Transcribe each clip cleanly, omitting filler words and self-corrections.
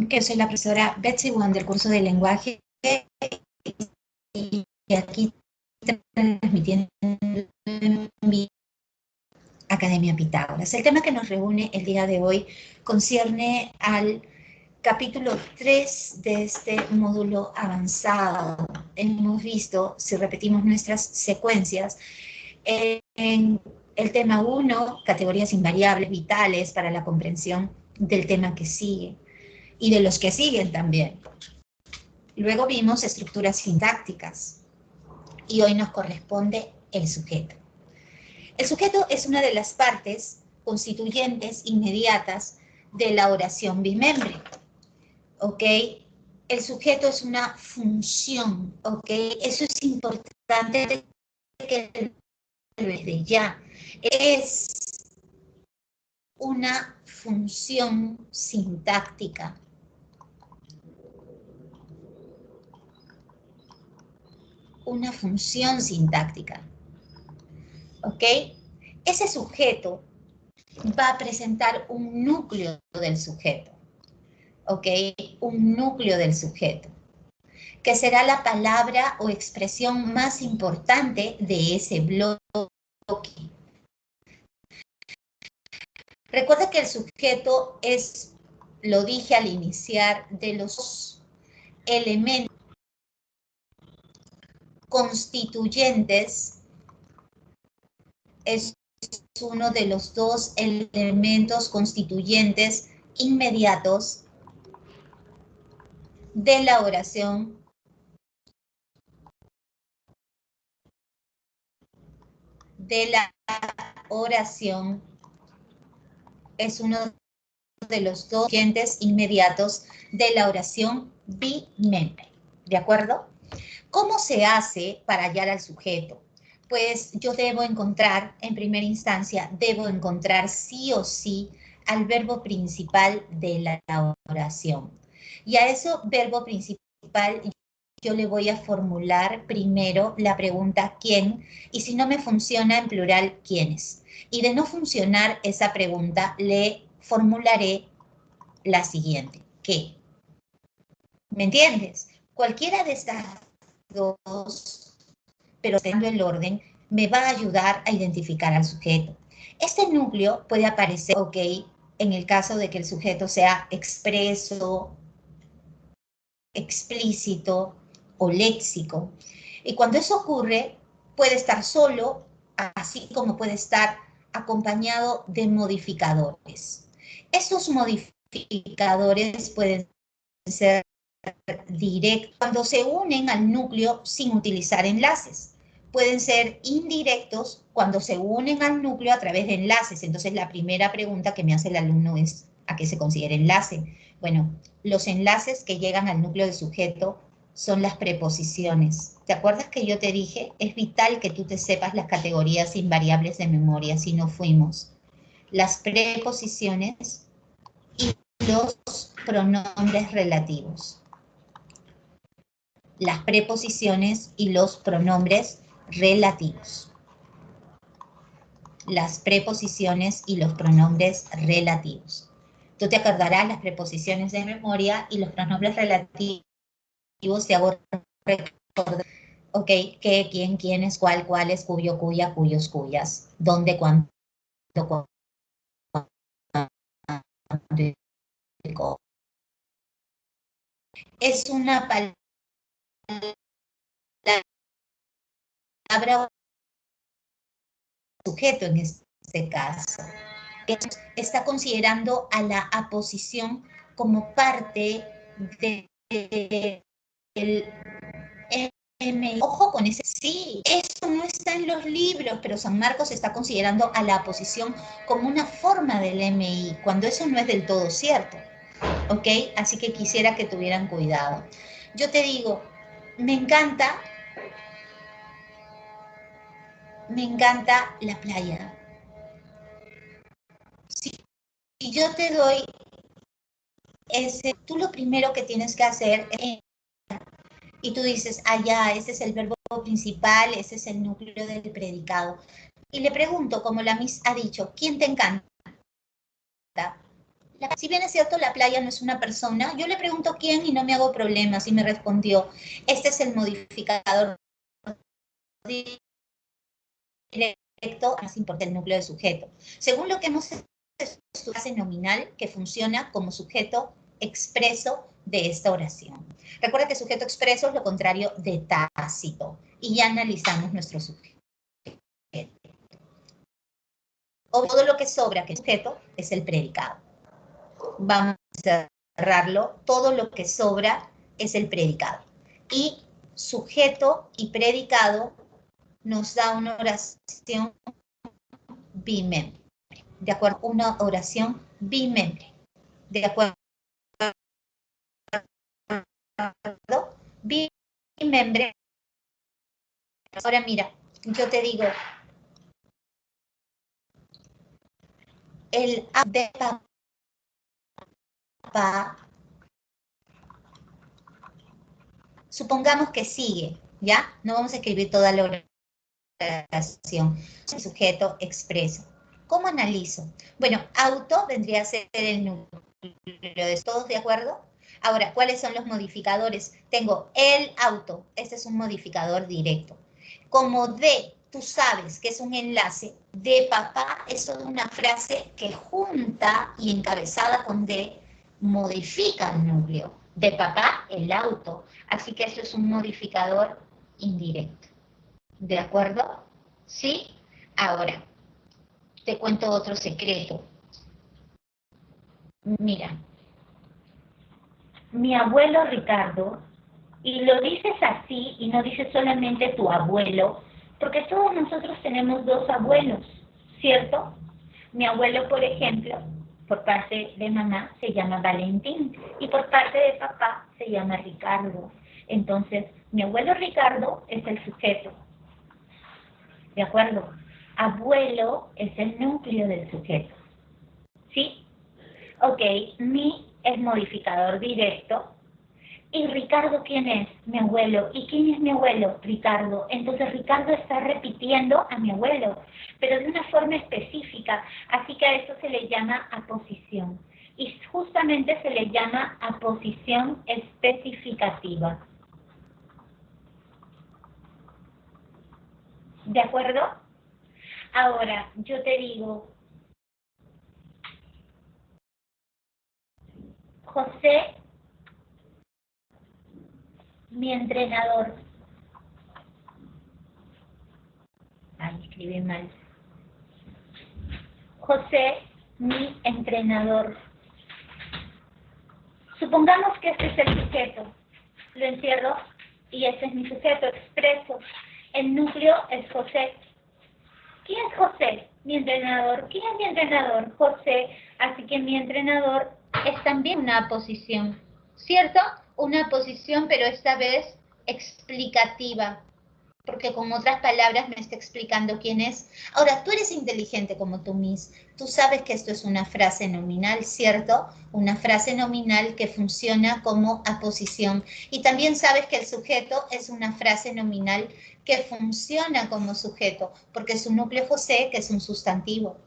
Que soy la profesora Betsy Wong del curso de lenguaje y aquí transmitiendo en vivo Academia Pitágoras. El tema que nos reúne el día de hoy concierne al capítulo 3 de este módulo avanzado. Hemos visto, si repetimos nuestras secuencias, en el tema 1, categorías invariables vitales para la comprensión del tema que sigue y de los que siguen también. Luego vimos estructuras sintácticas y hoy nos corresponde el sujeto. El sujeto es una de las partes constituyentes inmediatas de la oración bimembre, ¿ok? El sujeto es una función, ¿ok? Eso es importante que desde ya. Es una función sintáctica. Una función sintáctica, ¿ok? Ese sujeto va a presentar un núcleo del sujeto, ¿ok? Un núcleo del sujeto, que será la palabra o expresión más importante de ese bloque. Recuerda que el sujeto es, lo dije al iniciar, de los elementos constituyentes, es uno de los dos elementos constituyentes inmediatos de la oración es uno de los dos constituyentes inmediatos de la oración bimembre, ¿de acuerdo? ¿Cómo se hace para hallar al sujeto? Pues yo debo encontrar, en primera instancia, debo encontrar sí o sí al verbo principal de la oración. Y a ese verbo principal yo le voy a formular primero la pregunta ¿quién? Y si no me funciona en plural, ¿quiénes? Y de no funcionar esa pregunta, le formularé la siguiente, ¿qué? ¿Me entiendes? Cualquiera de estas dos, pero teniendo el orden, me va a ayudar a identificar al sujeto. Este núcleo puede aparecer, ok, en el caso de que el sujeto sea expreso, explícito o léxico. Y cuando eso ocurre, puede estar solo, así como puede estar acompañado de modificadores. Estos modificadores pueden ser directos cuando se unen al núcleo sin utilizar enlaces. Pueden ser indirectos cuando se unen al núcleo a través de enlaces. Entonces, la primera pregunta que me hace el alumno es ¿a qué se considera enlace? Bueno, los enlaces que llegan al núcleo del sujeto son las preposiciones. ¿Te acuerdas que yo te dije? Es vital que tú te sepas las categorías invariables de memoria, si no fuimos. Las preposiciones y los pronombres relativos. Las preposiciones y los pronombres relativos. Las preposiciones y los pronombres relativos. Tú te acordarás las preposiciones de memoria y los pronombres relativos. Te hago recordar, ok, qué, quién, quiénes, cuál, cuáles, cuyo, cuya, cuyos, cuyas, dónde, cuándo, cuándo. Es una palabra sujeto en este caso. Está considerando a la aposición como parte del M. Ojo con ese, sí, eso no está en los libros, pero San Marcos está considerando a la aposición como una forma del MI, cuando eso no es del todo cierto, ¿ok? Así que quisiera que tuvieran cuidado. Yo te digo, me encanta la playa. Si yo te doy ese, tú lo primero que tienes que hacer es, y tú dices, ya, ese es el verbo principal, ese es el núcleo del predicado. Y le pregunto, como la Miss ha dicho, ¿quién te encanta? Si bien es cierto, la playa no es una persona, yo le pregunto quién y no me hago problemas y me respondió, este es el modificador directo más importante del núcleo de sujeto. Según lo que hemos estudiado, es su frase nominal que funciona como sujeto expreso de esta oración. Recuerda que sujeto expreso es lo contrario de tácito y ya analizamos nuestro sujeto. O todo lo que sobra, que es sujeto, es el predicado. Vamos a cerrarlo, todo lo que sobra es el predicado. Y sujeto y predicado nos da una oración bimembre. ¿De acuerdo? Una oración bimembre. ¿De acuerdo? Bimembre. Ahora mira, yo te digo, el A de papá, supongamos que sigue, ¿ya? No vamos a escribir toda la oración. El sujeto expreso. ¿Cómo analizo? Bueno, auto vendría a ser el núcleo de todos, ¿de acuerdo? Ahora, ¿cuáles son los modificadores? Tengo el auto, este es un modificador directo. Como de, tú sabes que es un enlace, de papá es toda una frase que junta y encabezada con de modifica el núcleo. De papá, el auto. Así que esto es un modificador indirecto. ¿De acuerdo? ¿Sí? Ahora, te cuento otro secreto. Mira, mi abuelo Ricardo, y lo dices así y no dices solamente tu abuelo, porque todos nosotros tenemos dos abuelos, ¿cierto? Mi abuelo, por ejemplo, por parte de mamá se llama Valentín y por parte de papá se llama Ricardo. Entonces, mi abuelo Ricardo es el sujeto. ¿De acuerdo? Abuelo es el núcleo del sujeto. ¿Sí? Ok, mi es modificador directo. ¿Y Ricardo quién es? Mi abuelo. ¿Y quién es mi abuelo? Ricardo. Entonces Ricardo está repitiendo a mi abuelo, pero de una forma específica. Así que a eso se le llama aposición. Y justamente se le llama aposición especificativa. ¿De acuerdo? Ahora, yo te digo, José, mi entrenador. Ay, escribí mal. José, mi entrenador. Supongamos que este es el sujeto. Lo encierro y este es mi sujeto expreso. El núcleo es José. ¿Quién es José? Mi entrenador. ¿Quién es mi entrenador? José. Así que mi entrenador es también una posición, ¿cierto? Una posición, pero esta vez explicativa, porque con otras palabras me está explicando quién es. Ahora, tú eres inteligente como tú mismo. Tú sabes que esto es una frase nominal, ¿cierto? Una frase nominal que funciona como aposición. Y también sabes que el sujeto es una frase nominal que funciona como sujeto, porque es un núcleo José, que es un sustantivo.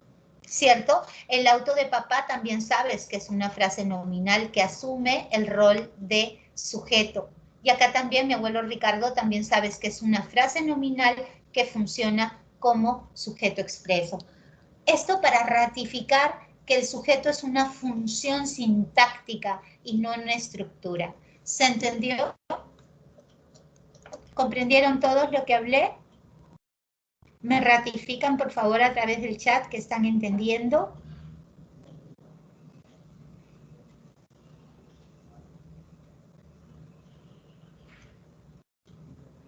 ¿Cierto? El auto de papá también sabes que es una frase nominal que asume el rol de sujeto. Y acá también mi abuelo Ricardo también sabes que es una frase nominal que funciona como sujeto expreso. Esto para ratificar que el sujeto es una función sintáctica y no una estructura. ¿Se entendió? ¿Comprendieron todos lo que hablé? ¿Me ratifican, por favor, a través del chat que están entendiendo?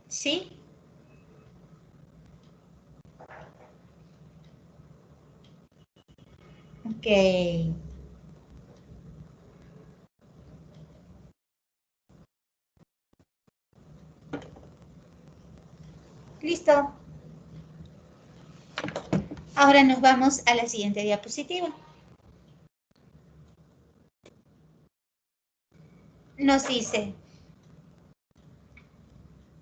¿Sí? Ok. Listo. Ahora nos vamos a la siguiente diapositiva. Nos dice,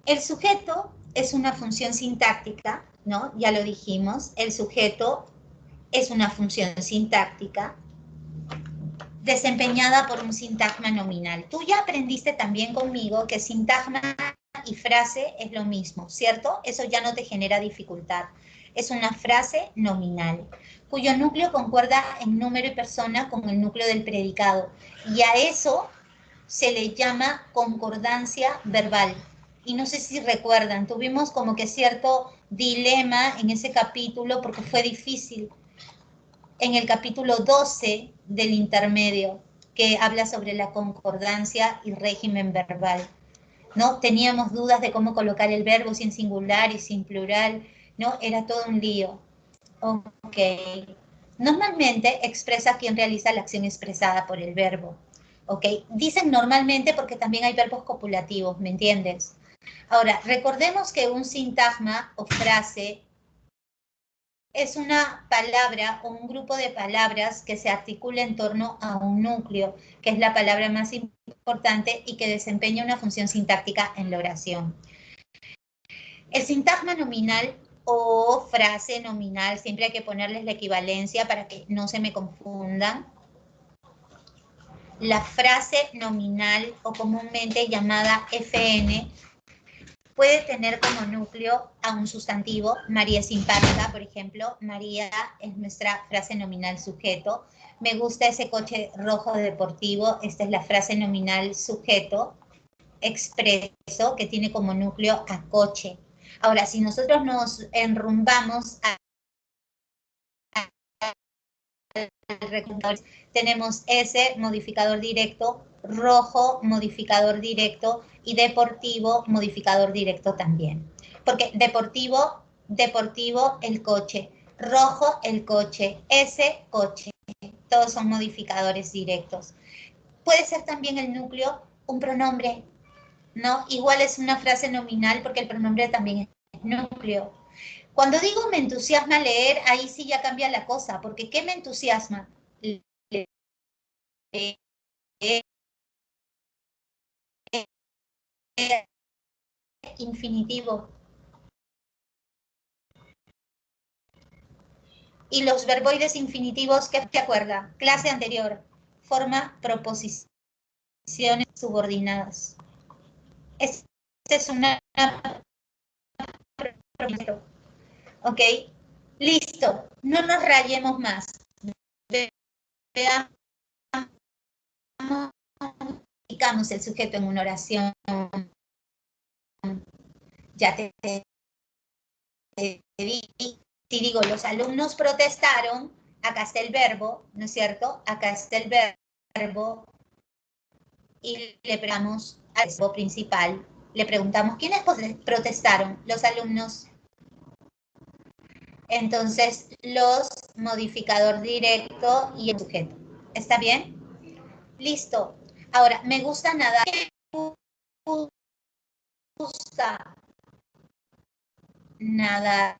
el sujeto es una función sintáctica, ¿no? Ya lo dijimos, el sujeto es una función sintáctica desempeñada por un sintagma nominal. Tú ya aprendiste también conmigo que sintagma y frase es lo mismo, ¿cierto? Eso ya no te genera dificultad. Es una frase nominal, cuyo núcleo concuerda en número y persona con el núcleo del predicado. Y a eso se le llama concordancia verbal. Y no sé si recuerdan, tuvimos como que cierto dilema en ese capítulo porque fue difícil. En el capítulo 12 del intermedio, que habla sobre la concordancia y régimen verbal, ¿no? Teníamos dudas de cómo colocar el verbo, si en singular y sin plural, ¿no? Era todo un lío. Ok. Normalmente expresa quien realiza la acción expresada por el verbo. Ok. Dicen normalmente porque también hay verbos copulativos, ¿me entiendes? Ahora, recordemos que un sintagma o frase es una palabra o un grupo de palabras que se articula en torno a un núcleo, que es la palabra más importante y que desempeña una función sintáctica en la oración. El sintagma nominal o frase nominal, siempre hay que ponerles la equivalencia para que no se me confundan. La frase nominal o comúnmente llamada FN puede tener como núcleo a un sustantivo. María es simpática, por ejemplo. María es nuestra frase nominal sujeto. Me gusta ese coche rojo deportivo. Esta es la frase nominal sujeto expreso que tiene como núcleo a coche. Ahora, si nosotros nos enrumbamos al reclutador, tenemos ese modificador directo, rojo modificador directo y deportivo modificador directo también. Porque deportivo, deportivo el coche, rojo el coche, ese coche, todos son modificadores directos. Puede ser también el núcleo un pronombre, ¿no? Igual es una frase nominal porque el pronombre también es núcleo. Cuando digo me entusiasma leer, ahí sí ya cambia la cosa, porque ¿qué me entusiasma? Infinitivo. Y los verboides infinitivos, ¿qué te acuerda? Clase anterior, forma proposiciones subordinadas. Esta es una... ¿Ok? Listo, no nos rayemos más. Veamos, indicamos el sujeto en una oración. Ya te di. Si digo, los alumnos protestaron, acá está el verbo, ¿no es cierto? Acá está el verbo y le preguntamos al verbo principal, le preguntamos, ¿quiénes protestaron? Los alumnos. Entonces, los, modificador directo y el sujeto. ¿Está bien? Listo. Ahora, me gusta nadar. Me gusta nadar.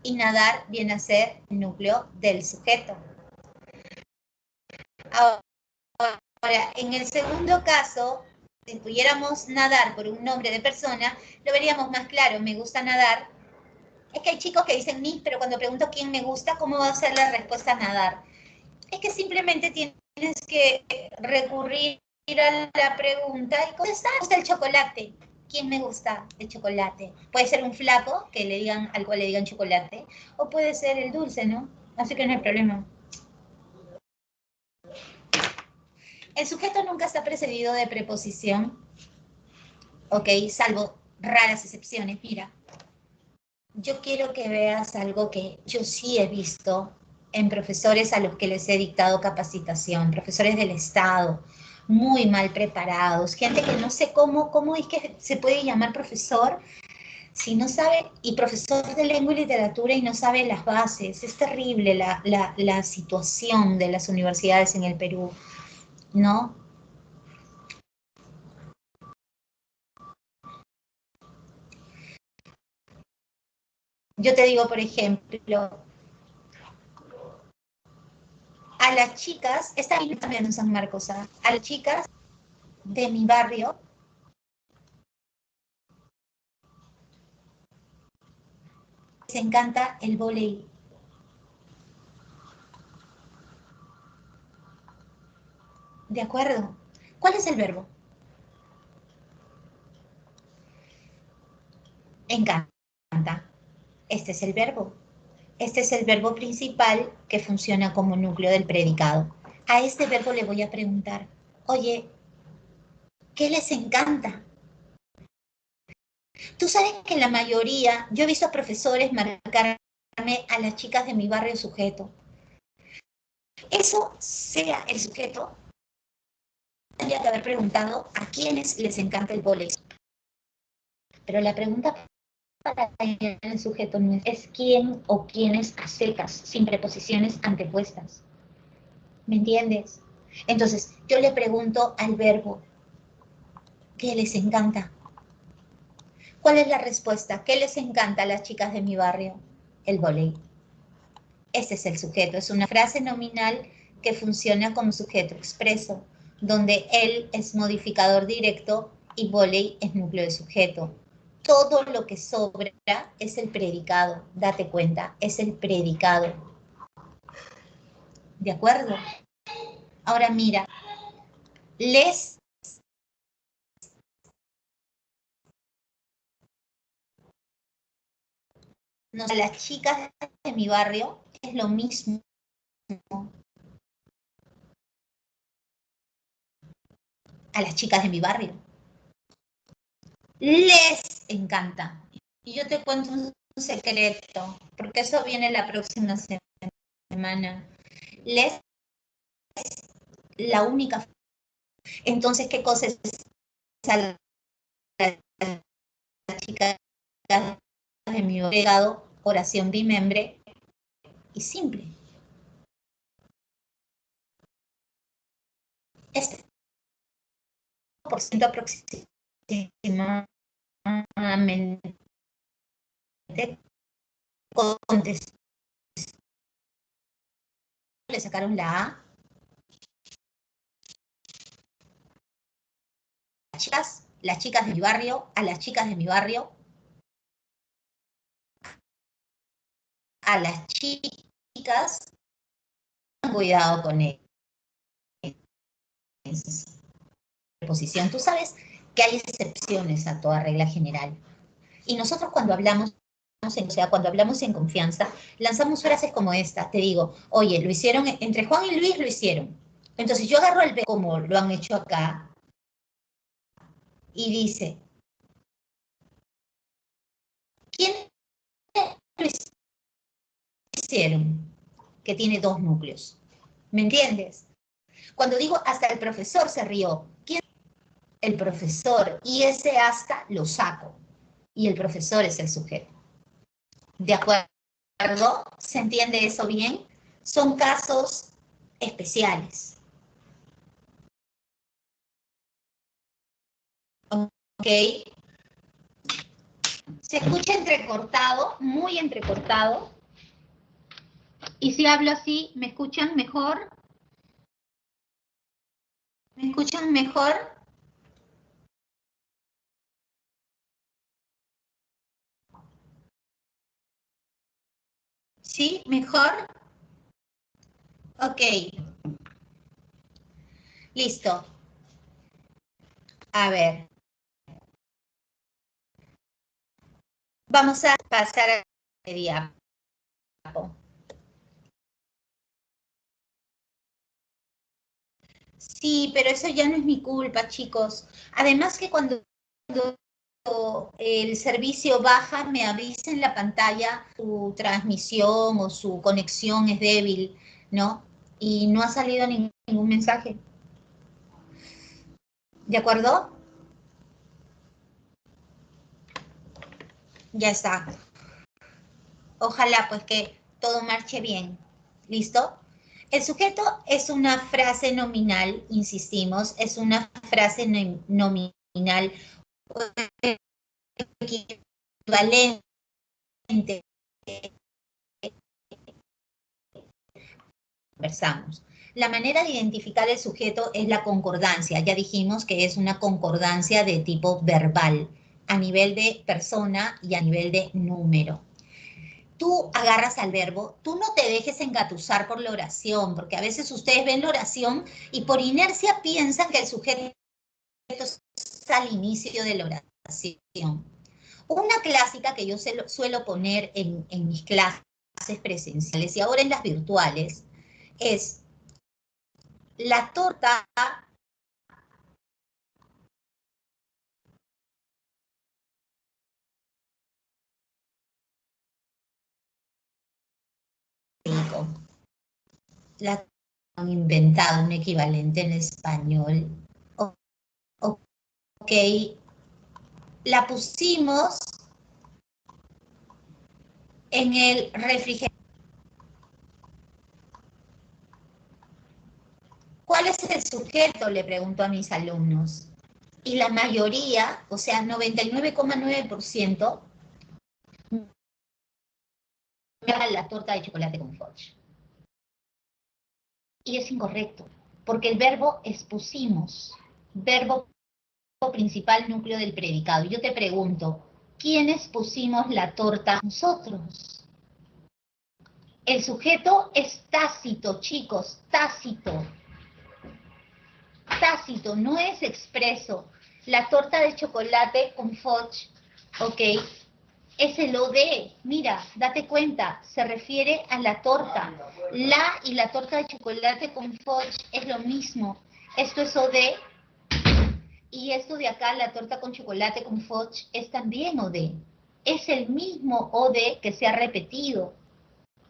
Y nadar viene a ser el núcleo del sujeto. Ahora, en el segundo caso, si pudiéramos nadar por un nombre de persona, lo veríamos más claro. Me gusta nadar. Es que hay chicos que dicen Miss, pero cuando pregunto quién me gusta, ¿cómo va a ser la respuesta a nadar? Es que simplemente tienes que recurrir a la pregunta y contestar. ¿Me gusta el chocolate? ¿Quién me gusta el chocolate? Puede ser un flaco, que le digan, al cual le digan chocolate, o puede ser el dulce, ¿no? Así que no hay problema. El sujeto nunca está precedido de preposición, ¿ok? Salvo raras excepciones. Mira, yo quiero que veas algo que yo sí he visto en profesores a los que les he dictado capacitación, profesores del Estado, muy mal preparados, gente que no sé cómo es que se puede llamar profesor si no sabe, y profesor de lengua y literatura y no sabe las bases. Es terrible la situación de las universidades en el Perú, ¿no? Yo te digo, por ejemplo, a las chicas, está también en San Marcos, a las chicas de mi barrio, les encanta el voleibol. ¿De acuerdo? ¿Cuál es el verbo? Encanta. Este es el verbo. Este es el verbo principal que funciona como núcleo del predicado. A este verbo le voy a preguntar, oye, ¿qué les encanta? Tú sabes que la mayoría, yo he visto a profesores marcarme a las chicas de mi barrio sujeto. Eso sea el sujeto, tendría que haber preguntado a quiénes les encanta el vóley. Pero la pregunta para el sujeto no es quién o quiénes a secas, sin preposiciones antepuestas. ¿Me entiendes? Entonces, yo le pregunto al verbo, ¿qué les encanta? ¿Cuál es la respuesta? ¿Qué les encanta a las chicas de mi barrio? El vóley. Este es el sujeto, es una frase nominal que funciona como sujeto expreso, donde él es modificador directo y vóley es núcleo de sujeto. Todo lo que sobra es el predicado, date cuenta, es el predicado. ¿De acuerdo? Ahora mira, les no, a las chicas de mi barrio es lo mismo. A las chicas de mi barrio les encanta. Y yo te cuento un secreto, porque eso viene la próxima semana. Les la única. Entonces, ¿qué cosa es a la chica de mi legado? Oración bimembre y simple. Este por ciento aproximadamente contestó. Le sacaron la A. Las chicas de mi barrio, a las chicas de mi barrio, a las chicas, cuidado con esa posición. Tú sabes que hay excepciones a toda regla general. Y nosotros cuando hablamos, o sea, cuando hablamos en confianza, lanzamos frases como esta. Te digo, oye, lo hicieron, entre Juan y Luis lo hicieron. Entonces yo agarro el verbo como lo han hecho acá y dice, ¿quién lo hicieron? Que tiene dos núcleos. ¿Me entiendes? Cuando digo hasta el profesor se rió, ¿quién? El profesor, y ese hasta lo saco. Y el profesor es el sujeto. ¿De acuerdo? ¿Se entiende eso bien? Son casos especiales. ¿Ok? Se escucha entrecortado, muy entrecortado. Y si hablo así, ¿me escuchan mejor? ¿Me escuchan mejor? ¿Sí? ¿Mejor? Ok. Listo. A ver. Vamos a pasar a diapo. Sí, pero eso ya no es mi culpa, chicos. Además que cuando el servicio baja, me avisa en la pantalla su transmisión o su conexión es débil, ¿no? Y no ha salido ningún mensaje. ¿De acuerdo? Ya está. Ojalá pues que todo marche bien. ¿Listo? El sujeto es una frase nominal, insistimos, es una frase nominal equivalente. Conversamos. La manera de identificar el sujeto es la concordancia. Ya dijimos que es una concordancia de tipo verbal, a nivel de persona y a nivel de número. tú agarras al verbo, tú no te dejes engatusar por la oración, porque a veces ustedes ven la oración y por inercia piensan que el sujeto está al inicio de la oración. Una clásica que yo suelo poner en mis clases presenciales y ahora en las virtuales es la torta la han inventado un equivalente en español. Ok, la pusimos en el refrigerador. ¿Cuál es el sujeto? Le pregunto a mis alumnos. Y la mayoría, o sea, 99,9%, me la torta de chocolate con fudge. Y es incorrecto, porque el verbo es pusimos, verbo principal, núcleo del predicado. Yo te pregunto, ¿quiénes pusimos la torta? Nosotros. El sujeto es tácito, chicos, tácito. Tácito, no es expreso. La torta de chocolate con fudge, ok, es el OD. Mira, date cuenta, se refiere a la torta. La y la torta de chocolate con fudge es lo mismo. Esto es OD. Y esto de acá, la torta con chocolate con fudge, es también OD. Es el mismo OD que se ha repetido.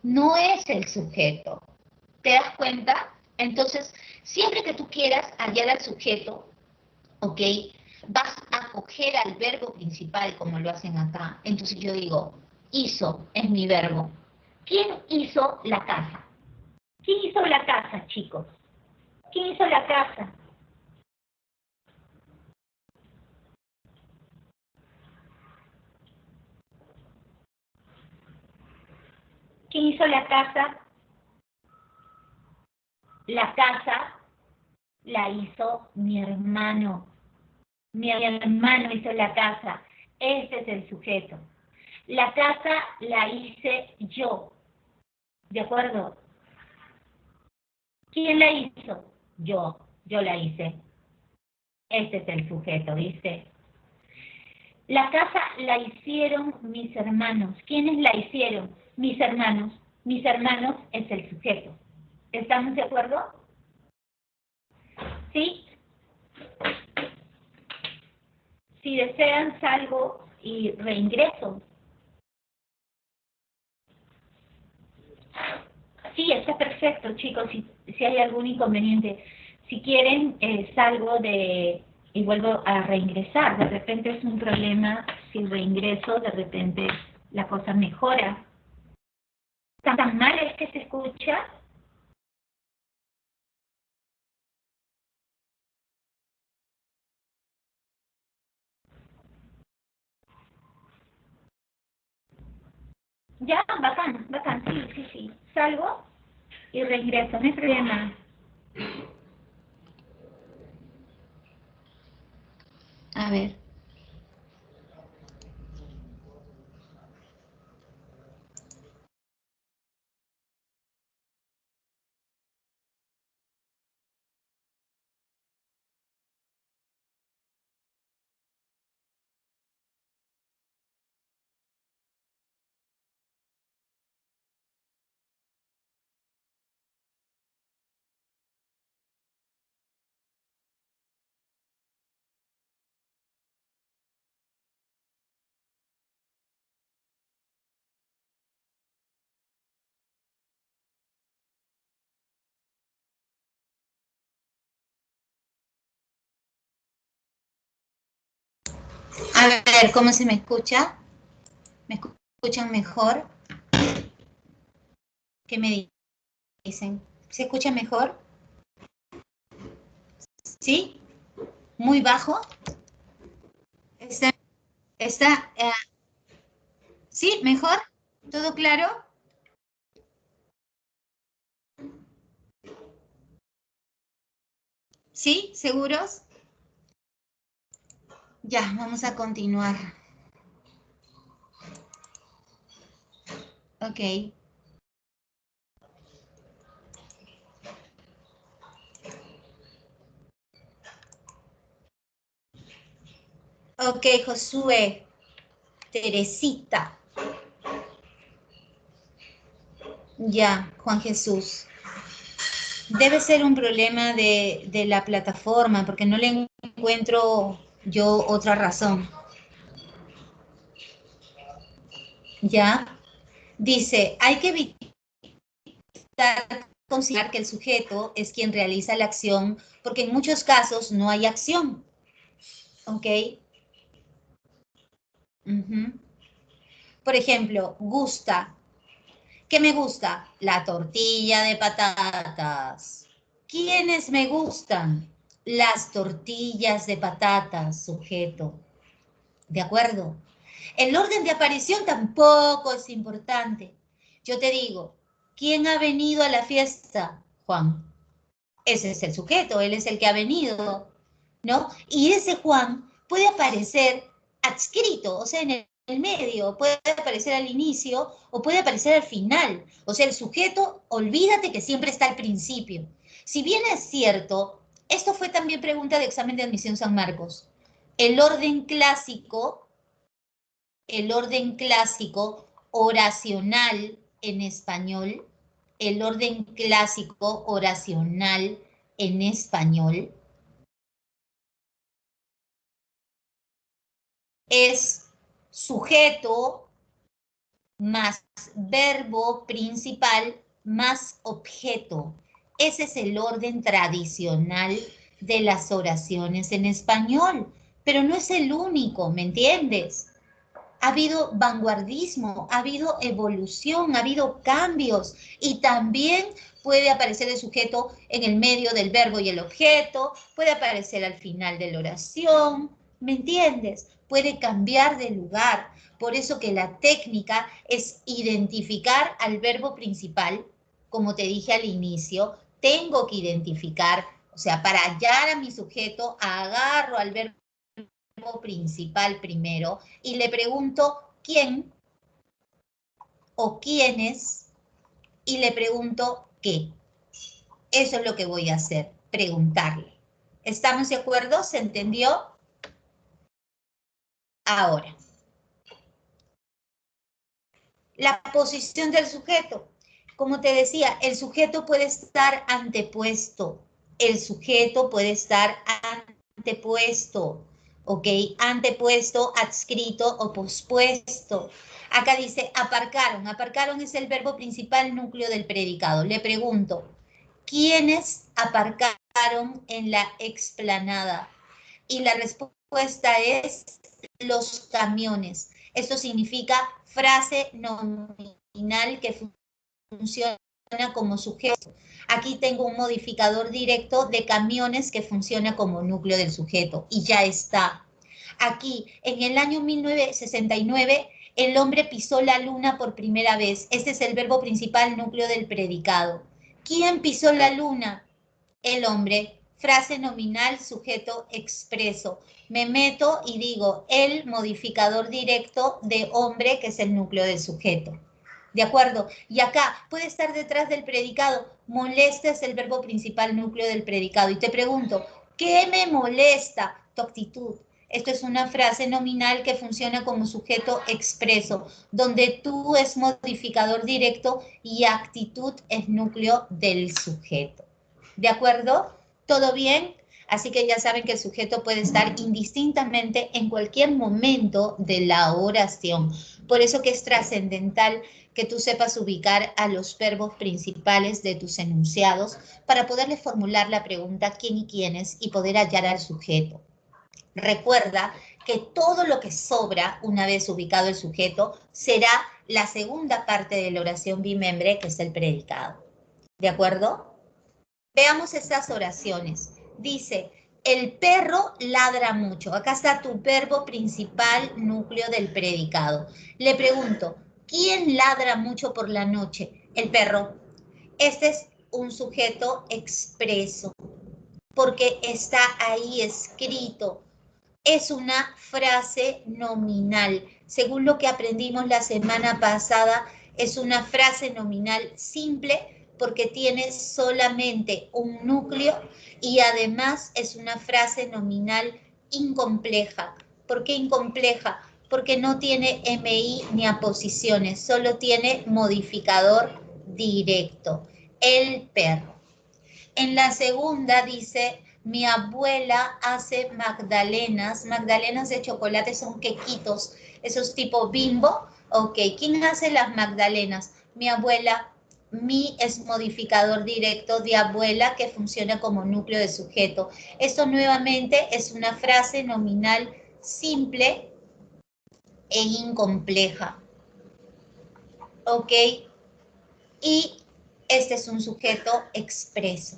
No es el sujeto. ¿Te das cuenta? Entonces, siempre que tú quieras hallar al sujeto, ¿ok? Vas a coger al verbo principal como lo hacen acá. Entonces yo digo, hizo es mi verbo. ¿Quién hizo la casa? ¿Quién hizo la casa, chicos? ¿Quién hizo la casa? ¿Quién hizo la casa? La casa la hizo mi hermano. Mi hermano hizo la casa. Ese es el sujeto. La casa la hice yo. ¿De acuerdo? ¿Quién la hizo? Yo la hice. Este es el sujeto, ¿viste? La casa la hicieron mis hermanos. ¿Quiénes la hicieron? Mis hermanos. Mis hermanos es el sujeto. ¿Estamos de acuerdo? ¿Sí? Si desean, salgo y reingreso. Sí, está perfecto, chicos, si hay algún inconveniente. Si quieren, salgo y vuelvo a reingresar. De repente es un problema, si reingreso, de repente la cosa mejora. ¿Tan mal es que se escucha? Ya, bacán, bacán, sí. Salgo y reingreso, no hay problema. A ver. A ver, ¿cómo se me escucha? ¿Me escuchan mejor? ¿Qué me dicen? ¿Se escucha mejor? ¿Sí? ¿Muy bajo? ¿Está sí? ¿Mejor? ¿Todo claro? ¿Sí? ¿Seguros? Ya, vamos a continuar. Ok. Ok, Josué. Teresita. Ya, Juan Jesús. Debe ser un problema de la plataforma, porque no le encuentro yo otra razón. Ya. Dice, hay que evitar considerar que el sujeto es quien realiza la acción, porque en muchos casos no hay acción. ¿Ok? Por ejemplo, gusta. ¿Qué me gusta? La tortilla de patatas. ¿Quiénes me gustan? Las tortillas de patatas, sujeto. ¿De acuerdo? El orden de aparición tampoco es importante. Yo te digo, ¿quién ha venido a la fiesta? Juan. Ese es el sujeto, él es el que ha venido, ¿no? Y ese Juan puede aparecer adscrito, o sea, en el medio, puede aparecer al inicio o puede aparecer al final. O sea, el sujeto, olvídate que siempre está al principio. Si bien es cierto, esto fue también pregunta de examen de admisión San Marcos, el orden clásico oracional en español, el orden clásico oracional en español es sujeto más verbo principal más objeto. Ese es el orden tradicional de las oraciones en español, pero no es el único, ¿me entiendes? Ha habido vanguardismo, ha habido evolución, ha habido cambios y también puede aparecer el sujeto en el medio del verbo y el objeto, puede aparecer al final de la oración, ¿me entiendes? Puede cambiar de lugar. Por eso que la técnica es identificar al verbo principal, como te dije al inicio, tengo que identificar, o sea, para hallar a mi sujeto, agarro al verbo principal primero y le pregunto quién o quiénes y le pregunto qué. Eso es lo que voy a hacer, preguntarle. ¿Estamos de acuerdo? ¿Se entendió? Ahora, la posición del sujeto. Como te decía, el sujeto puede estar antepuesto. El sujeto puede estar antepuesto. ¿Ok? Antepuesto, adscrito o pospuesto. Acá dice aparcaron. Aparcaron es el verbo principal núcleo del predicado. Le pregunto, ¿quiénes aparcaron en la explanada? Y la respuesta es los camiones. Esto significa frase nominal que funciona como sujeto. Aquí tengo un modificador directo de camiones que funciona como núcleo del sujeto y ya está. Aquí, en el año 1969, el hombre pisó la luna por primera vez. Este es el verbo principal núcleo del predicado. ¿Quién pisó la luna? El hombre. Frase nominal, sujeto expreso. Me meto y digo el modificador directo de hombre, que es el núcleo del sujeto. ¿De acuerdo? Y acá puede estar detrás del predicado. Molesta es el verbo principal núcleo del predicado. Y te pregunto, ¿qué me molesta? Tu actitud. Esto es una frase nominal que funciona como sujeto expreso, donde tú es modificador directo y actitud es núcleo del sujeto. ¿De acuerdo? ¿Todo bien? Así que ya saben que el sujeto puede estar indistintamente en cualquier momento de la oración. Por eso que es trascendental que tú sepas ubicar a los verbos principales de tus enunciados para poderle formular la pregunta quién y quiénes y poder hallar al sujeto. Recuerda que todo lo que sobra una vez ubicado el sujeto será la segunda parte de la oración bimembre, que es el predicado. ¿De acuerdo? Veamos estas oraciones. Dice, el perro ladra mucho. Acá está tu verbo principal, núcleo del predicado. Le pregunto, ¿quién ladra mucho por la noche? El perro. Este es un sujeto expreso, porque está ahí escrito. Es una frase nominal. Según lo que aprendimos la semana pasada, Es una frase nominal simple porque tiene solamente un núcleo y además es una frase nominal incompleja. ¿Por qué incompleja? Porque no tiene MI ni aposiciones, solo tiene modificador directo, el perro. En la segunda dice, mi abuela hace magdalenas. Magdalenas de chocolate son quequitos, esos tipo Bimbo. Ok, ¿quién hace las magdalenas? Mi abuela. Mi es modificador directo de abuela que funciona como núcleo de sujeto. Esto nuevamente es una frase nominal simple e incompleja. Ok, y este es un sujeto expreso.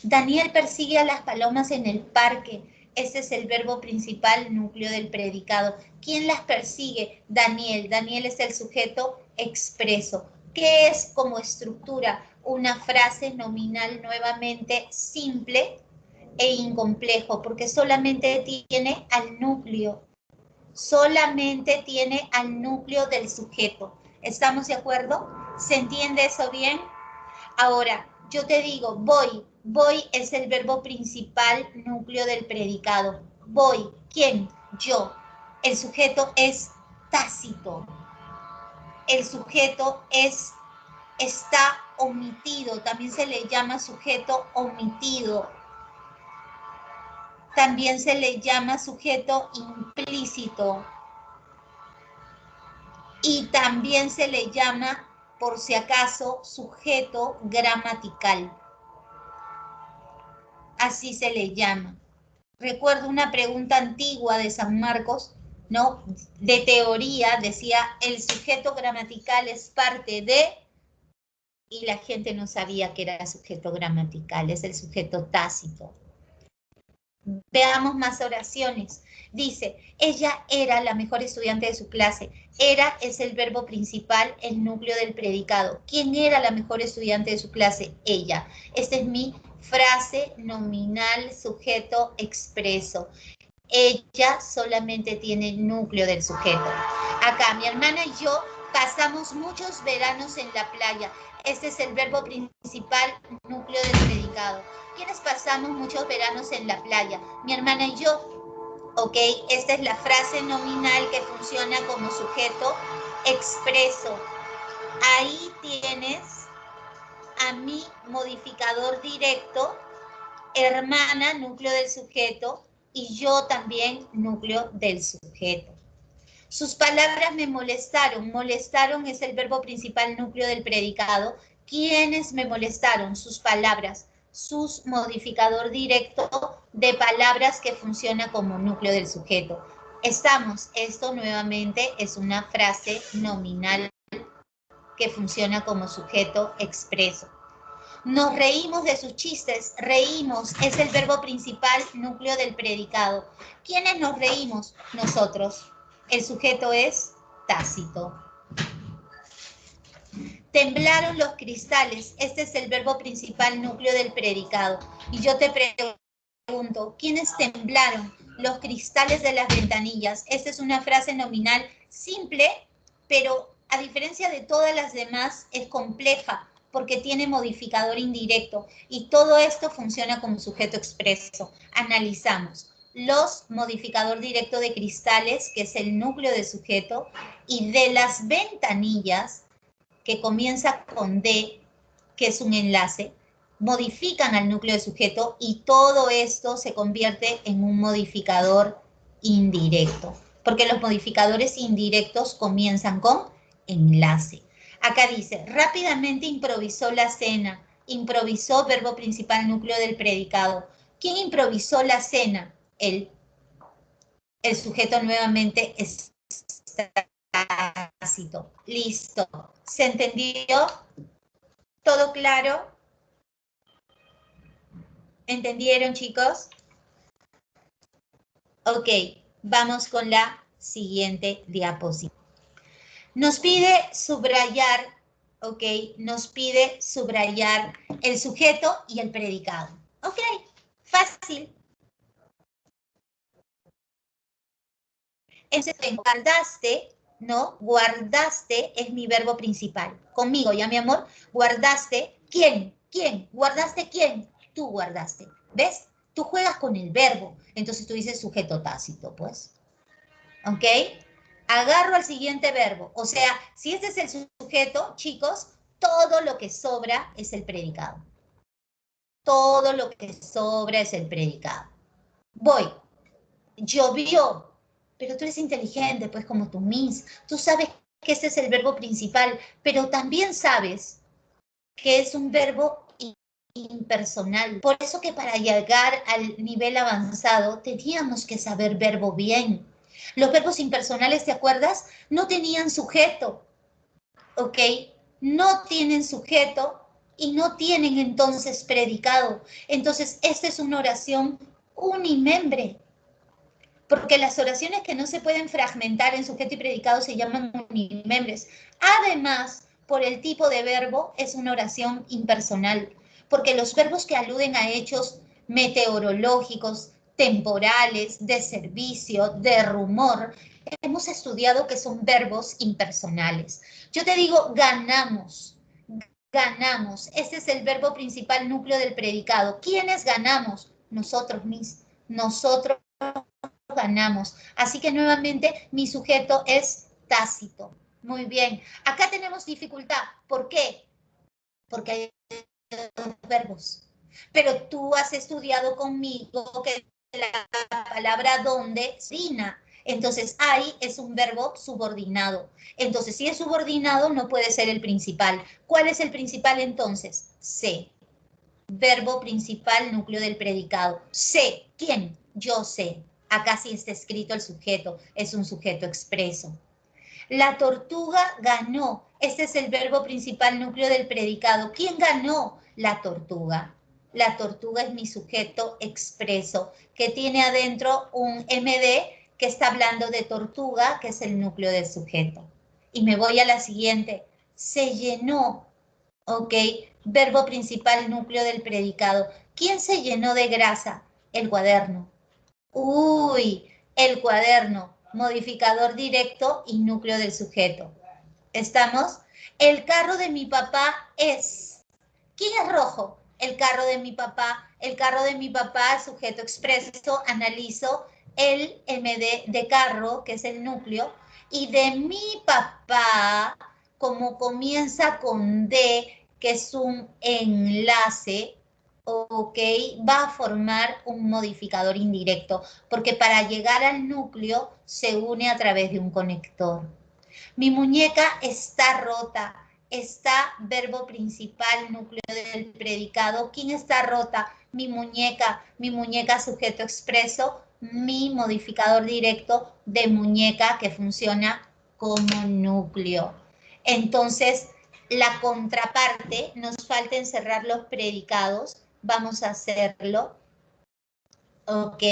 Daniel persigue a las palomas en el parque. Ese es el verbo principal, núcleo del predicado. ¿Quién las persigue? Daniel. Daniel es el sujeto expreso. ¿Qué es como estructura? Una frase nominal nuevamente simple e incomplejo, porque solamente tiene al núcleo. Solamente tiene al núcleo del sujeto. ¿Estamos de acuerdo? ¿Se entiende eso bien? Ahora, yo te digo, voy. Voy es el verbo principal, núcleo del predicado. Voy. ¿Quién? Yo. El sujeto es tácito. El sujeto está omitido. También se le llama sujeto omitido. También se le llama sujeto implícito. Y también se le llama, por si acaso, sujeto gramatical. Así se le llama. Recuerdo una pregunta antigua de San Marcos, ¿no? De teoría, decía, el sujeto gramatical es parte de, y la gente no sabía que era sujeto gramatical, es el sujeto tácito. Veamos más oraciones. Dice, ella era la mejor estudiante de su clase. Era es el verbo principal, el núcleo del predicado. ¿Quién era la mejor estudiante de su clase? Ella. Esta es mi frase nominal, sujeto expreso. Ella solamente tiene el núcleo del sujeto. Acá, mi hermana y yo pasamos muchos veranos en la playa. Este es el verbo principal, núcleo del predicado. ¿Quiénes pasamos muchos veranos en la playa? Mi hermana y yo. Ok, esta es la frase nominal que funciona como sujeto expreso. Ahí tienes a mi modificador directo, hermana, núcleo del sujeto, y yo también, núcleo del sujeto. Sus palabras me molestaron. Molestaron es el verbo principal, núcleo del predicado. ¿Quiénes me molestaron? Sus palabras. Sus modificador directo de palabras que funciona como núcleo del sujeto. Estamos. Esto nuevamente es una frase nominal que funciona como sujeto expreso. Nos reímos de sus chistes. Reímos es el verbo principal, núcleo del predicado. ¿Quiénes nos reímos? Nosotros. El sujeto es tácito. Temblaron los cristales. Este es el verbo principal, núcleo del predicado. Y yo te pregunto, ¿quiénes temblaron? Los cristales de las ventanillas. Esta es una frase nominal simple, pero a diferencia de todas las demás, es compleja porque tiene modificador indirecto. Y todo esto funciona como sujeto expreso. Analizamos. Los modificador directo de cristales, que es el núcleo de sujeto, y de las ventanillas, que comienza con D, que es un enlace, modifican al núcleo de sujeto y todo esto se convierte en un modificador indirecto, porque los modificadores indirectos comienzan con enlace. Acá dice, rápidamente improvisó la cena. Improvisó, verbo principal, núcleo del predicado. ¿Quién improvisó la cena? Él. El sujeto nuevamente es tácito. Listo. ¿Se entendió? ¿Todo claro? ¿Entendieron, chicos? Ok, vamos con la siguiente diapositiva. Nos pide subrayar, ok, nos pide subrayar el sujeto y el predicado. Ok, fácil. Entonces, guardaste, ¿no? Guardaste es mi verbo principal. Conmigo, ya mi amor, guardaste. ¿Quién? ¿Quién? ¿Guardaste quién? Tú guardaste. ¿Ves? Tú juegas con el verbo. Entonces tú dices sujeto tácito, pues. ¿Ok? Agarro al siguiente verbo. O sea, si este es el sujeto, chicos, todo lo que sobra es el predicado. Todo lo que sobra es el predicado. Voy. Llovió. Pero tú eres inteligente, pues como tu Miss. Tú sabes que ese es el verbo principal, pero también sabes que es un verbo impersonal. Por eso que para llegar al nivel avanzado teníamos que saber verbo bien. Los verbos impersonales, ¿te acuerdas? No tenían sujeto, ¿ok? No tienen sujeto y no tienen entonces predicado. Entonces, esta es una oración unimembre. Porque las oraciones que no se pueden fragmentar en sujeto y predicado se llaman unimembres. Además, por el tipo de verbo, es una oración impersonal, porque los verbos que aluden a hechos meteorológicos, temporales, de servicio, de rumor, hemos estudiado que son verbos impersonales. Yo te digo, ganamos. Ganamos. Este es el verbo principal núcleo del predicado. ¿Quiénes ganamos? Nosotros mismos. Nosotros ganamos. Así que nuevamente mi sujeto es tácito. Muy bien. Acá tenemos dificultad. ¿Por qué? Porque hay dos verbos. Pero tú has estudiado conmigo que la palabra donde sina. Entonces, hay es un verbo subordinado. Entonces, si es subordinado, no puede ser el principal. ¿Cuál es el principal entonces? Sé. Verbo principal, núcleo del predicado. Sé. ¿Quién? Yo sé. Acá sí está escrito el sujeto. Es un sujeto expreso. La tortuga ganó. Este es el verbo principal, núcleo del predicado. ¿Quién ganó? La tortuga. La tortuga es mi sujeto expreso, que tiene adentro un MD que está hablando de tortuga, que es el núcleo del sujeto. Y me voy a la siguiente. Se llenó. ¿Ok? Verbo principal, núcleo del predicado. ¿Quién se llenó de grasa? El cuaderno. Uy, el cuaderno, modificador directo y núcleo del sujeto. ¿Estamos? El carro de mi papá es. ¿Quién es rojo? El carro de mi papá. El carro de mi papá, sujeto expreso, analizo el MD de carro, que es el núcleo, y de mi papá, como comienza con D, que es un enlace, ok, va a formar un modificador indirecto, porque para llegar al núcleo se une a través de un conector. Mi muñeca está rota. Está verbo principal, núcleo del predicado. ¿Quién está rota? Mi muñeca sujeto expreso, mi modificador directo de muñeca que funciona como núcleo. Entonces, la contraparte, nos falta encerrar los predicados. Vamos a hacerlo. Ok.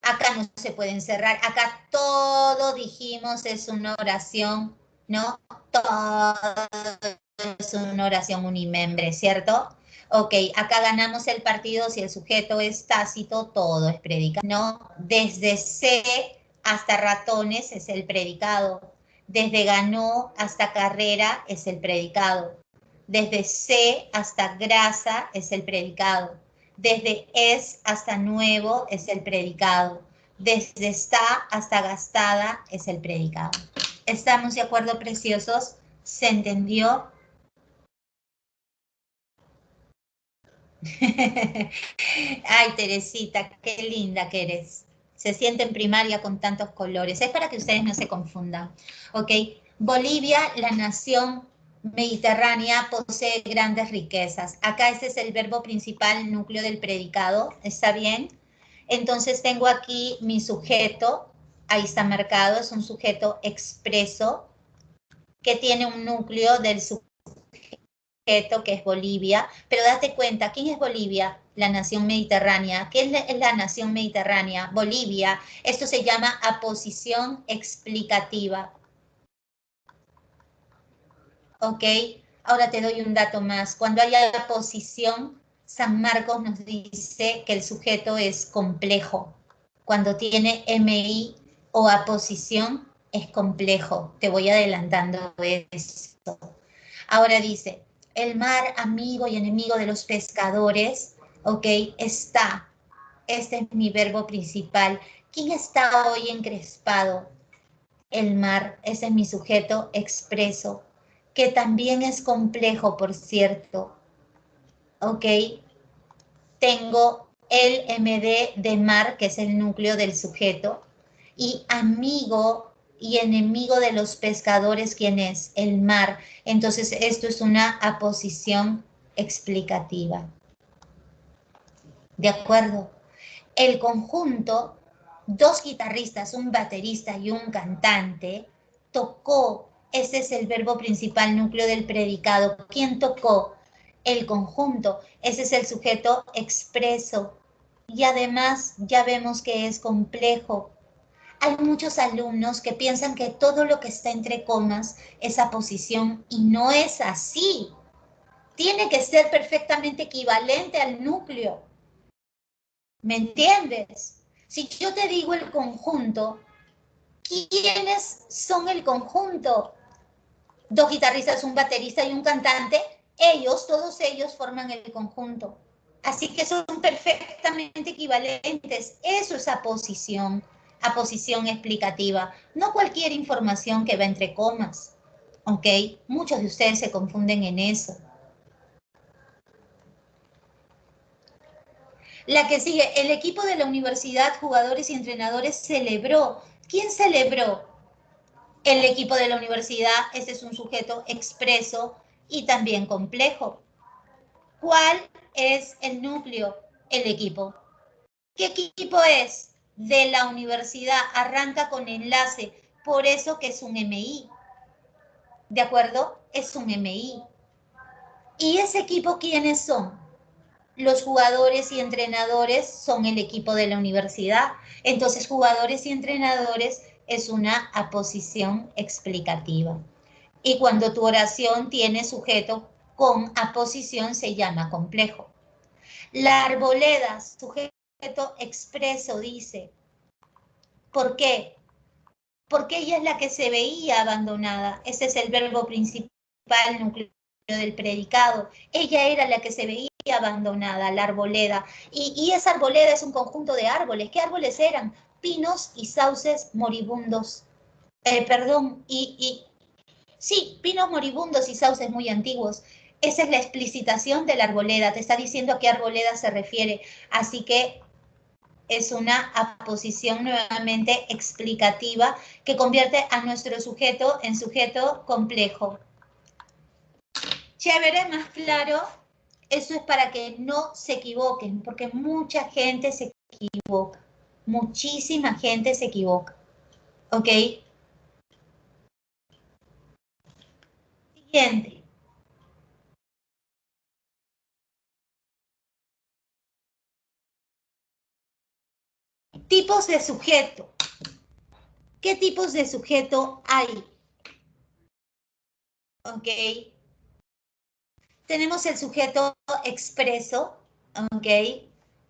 Acá no se puede encerrar. Acá todo dijimos es una oración, ¿no? Todo es una oración unimembre, ¿cierto? Ok, acá ganamos el partido si el sujeto es tácito, todo es predicado, ¿no? Desde C hasta ratones es el predicado. Desde ganó hasta carrera es el predicado. Desde C hasta grasa es el predicado. Desde es hasta nuevo es el predicado. Desde está hasta gastada es el predicado. ¿Estamos de acuerdo, preciosos? ¿Se entendió? Ay, Teresita, qué linda que eres. Se siente en primaria con tantos colores. Es para que ustedes no se confundan. ¿Ok? Bolivia, la nación mediterránea, posee grandes riquezas. Acá ese es el verbo principal, núcleo del predicado. ¿Está bien? Entonces tengo aquí mi sujeto. Ahí está marcado. Es un sujeto expreso que tiene un núcleo del sujeto que es Bolivia, pero date cuenta, ¿quién es Bolivia? La nación mediterránea. ¿Qué es la nación mediterránea? Bolivia. Esto se llama aposición explicativa. ¿Ok? Ahora te doy un dato más. Cuando hay aposición, San Marcos nos dice que el sujeto es complejo. Cuando tiene MI o aposición, es complejo. Te voy adelantando eso. Ahora dice, el mar, amigo y enemigo de los pescadores, ok, está. Este es mi verbo principal. ¿Quién está hoy encrespado? El mar, ese es mi sujeto expreso, que también es complejo, por cierto. Ok, tengo el MD de mar, que es el núcleo del sujeto, y amigo y enemigo de los pescadores, ¿quién es? El mar. Entonces, esto es una aposición explicativa. ¿De acuerdo? El conjunto, dos guitarristas, un baterista y un cantante, tocó, ese es el verbo principal, núcleo del predicado. ¿Quién tocó? El conjunto, ese es el sujeto expreso. Y además ya vemos que es complejo. Hay muchos alumnos que piensan que todo lo que está entre comas es aposición y no es así. Tiene que ser perfectamente equivalente al núcleo. ¿Me entiendes? Si yo te digo el conjunto, ¿quiénes son el conjunto? Dos guitarristas, un baterista y un cantante. Ellos, todos ellos forman el conjunto. Así que son perfectamente equivalentes. Eso es aposición explicativa. No cualquier información que va entre comas. ¿Ok? Muchos de ustedes se confunden en eso. La que sigue, el equipo de la universidad, jugadores y entrenadores celebró. ¿Quién celebró? El equipo de la universidad, ese es un sujeto expreso y también complejo. ¿Cuál es el núcleo? El equipo. ¿Qué equipo es? De la universidad, arranca con enlace, por eso que es un MI. ¿De acuerdo? Es un MI. ¿Y ese equipo quiénes son? Los jugadores y entrenadores son el equipo de la universidad. Entonces, jugadores y entrenadores es una aposición explicativa. Y cuando tu oración tiene sujeto con aposición se llama complejo. La arboleda, sujeto expreso, dice. ¿Por qué? Porque ella es la que se veía abandonada. Ese es el verbo principal, núcleo del predicado. Ella era la que se veía abandonada, la arboleda. Y esa arboleda es un conjunto de árboles. ¿Qué árboles eran? Pinos y sauces moribundos. Sí, pinos moribundos y sauces muy antiguos. Esa es la explicitación de la arboleda. Te está diciendo a qué arboleda se refiere. Así que es una aposición nuevamente explicativa que convierte a nuestro sujeto en sujeto complejo. Chévere, más claro. Eso es para que no se equivoquen, porque mucha gente se equivoca. Muchísima gente se equivoca. ¿Ok? Siguiente. Tipos de sujeto. ¿Qué tipos de sujeto hay? ¿Ok? Tenemos el sujeto expreso, ¿ok?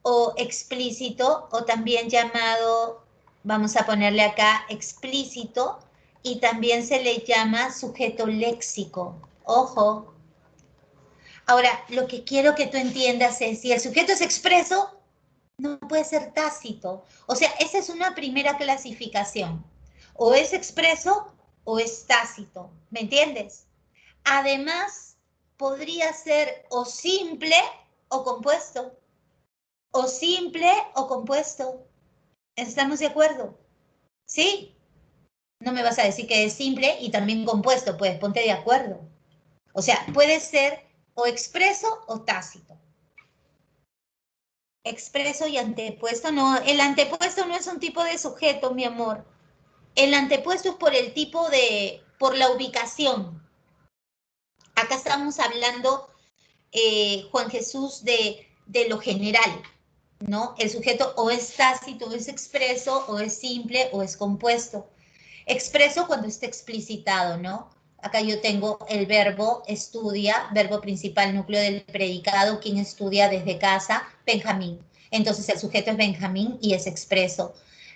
O explícito, o también llamado, vamos a ponerle acá, explícito, y también se le llama sujeto léxico. Ojo. Ahora, lo que quiero que tú entiendas es, si el sujeto es expreso, no puede ser tácito. O sea, esa es una primera clasificación. O es expreso o es tácito. ¿Me entiendes? Además, podría ser o simple o compuesto. O simple o compuesto. ¿Estamos de acuerdo? ¿Sí? No me vas a decir que es simple y también compuesto, pues ponte de acuerdo. O sea, puede ser o expreso o tácito. Expreso y antepuesto, no, el antepuesto no es un tipo de sujeto, mi amor. El antepuesto es por el tipo de, por la ubicación. Acá estamos hablando, Juan Jesús, de lo general, ¿no? El sujeto o es tácito, o es expreso, o es simple, o es compuesto. Expreso cuando está explicitado, ¿no? Acá yo tengo el verbo estudia, verbo principal, núcleo del predicado, quien estudia desde casa, Benjamín. Entonces el sujeto es Benjamín y es expreso.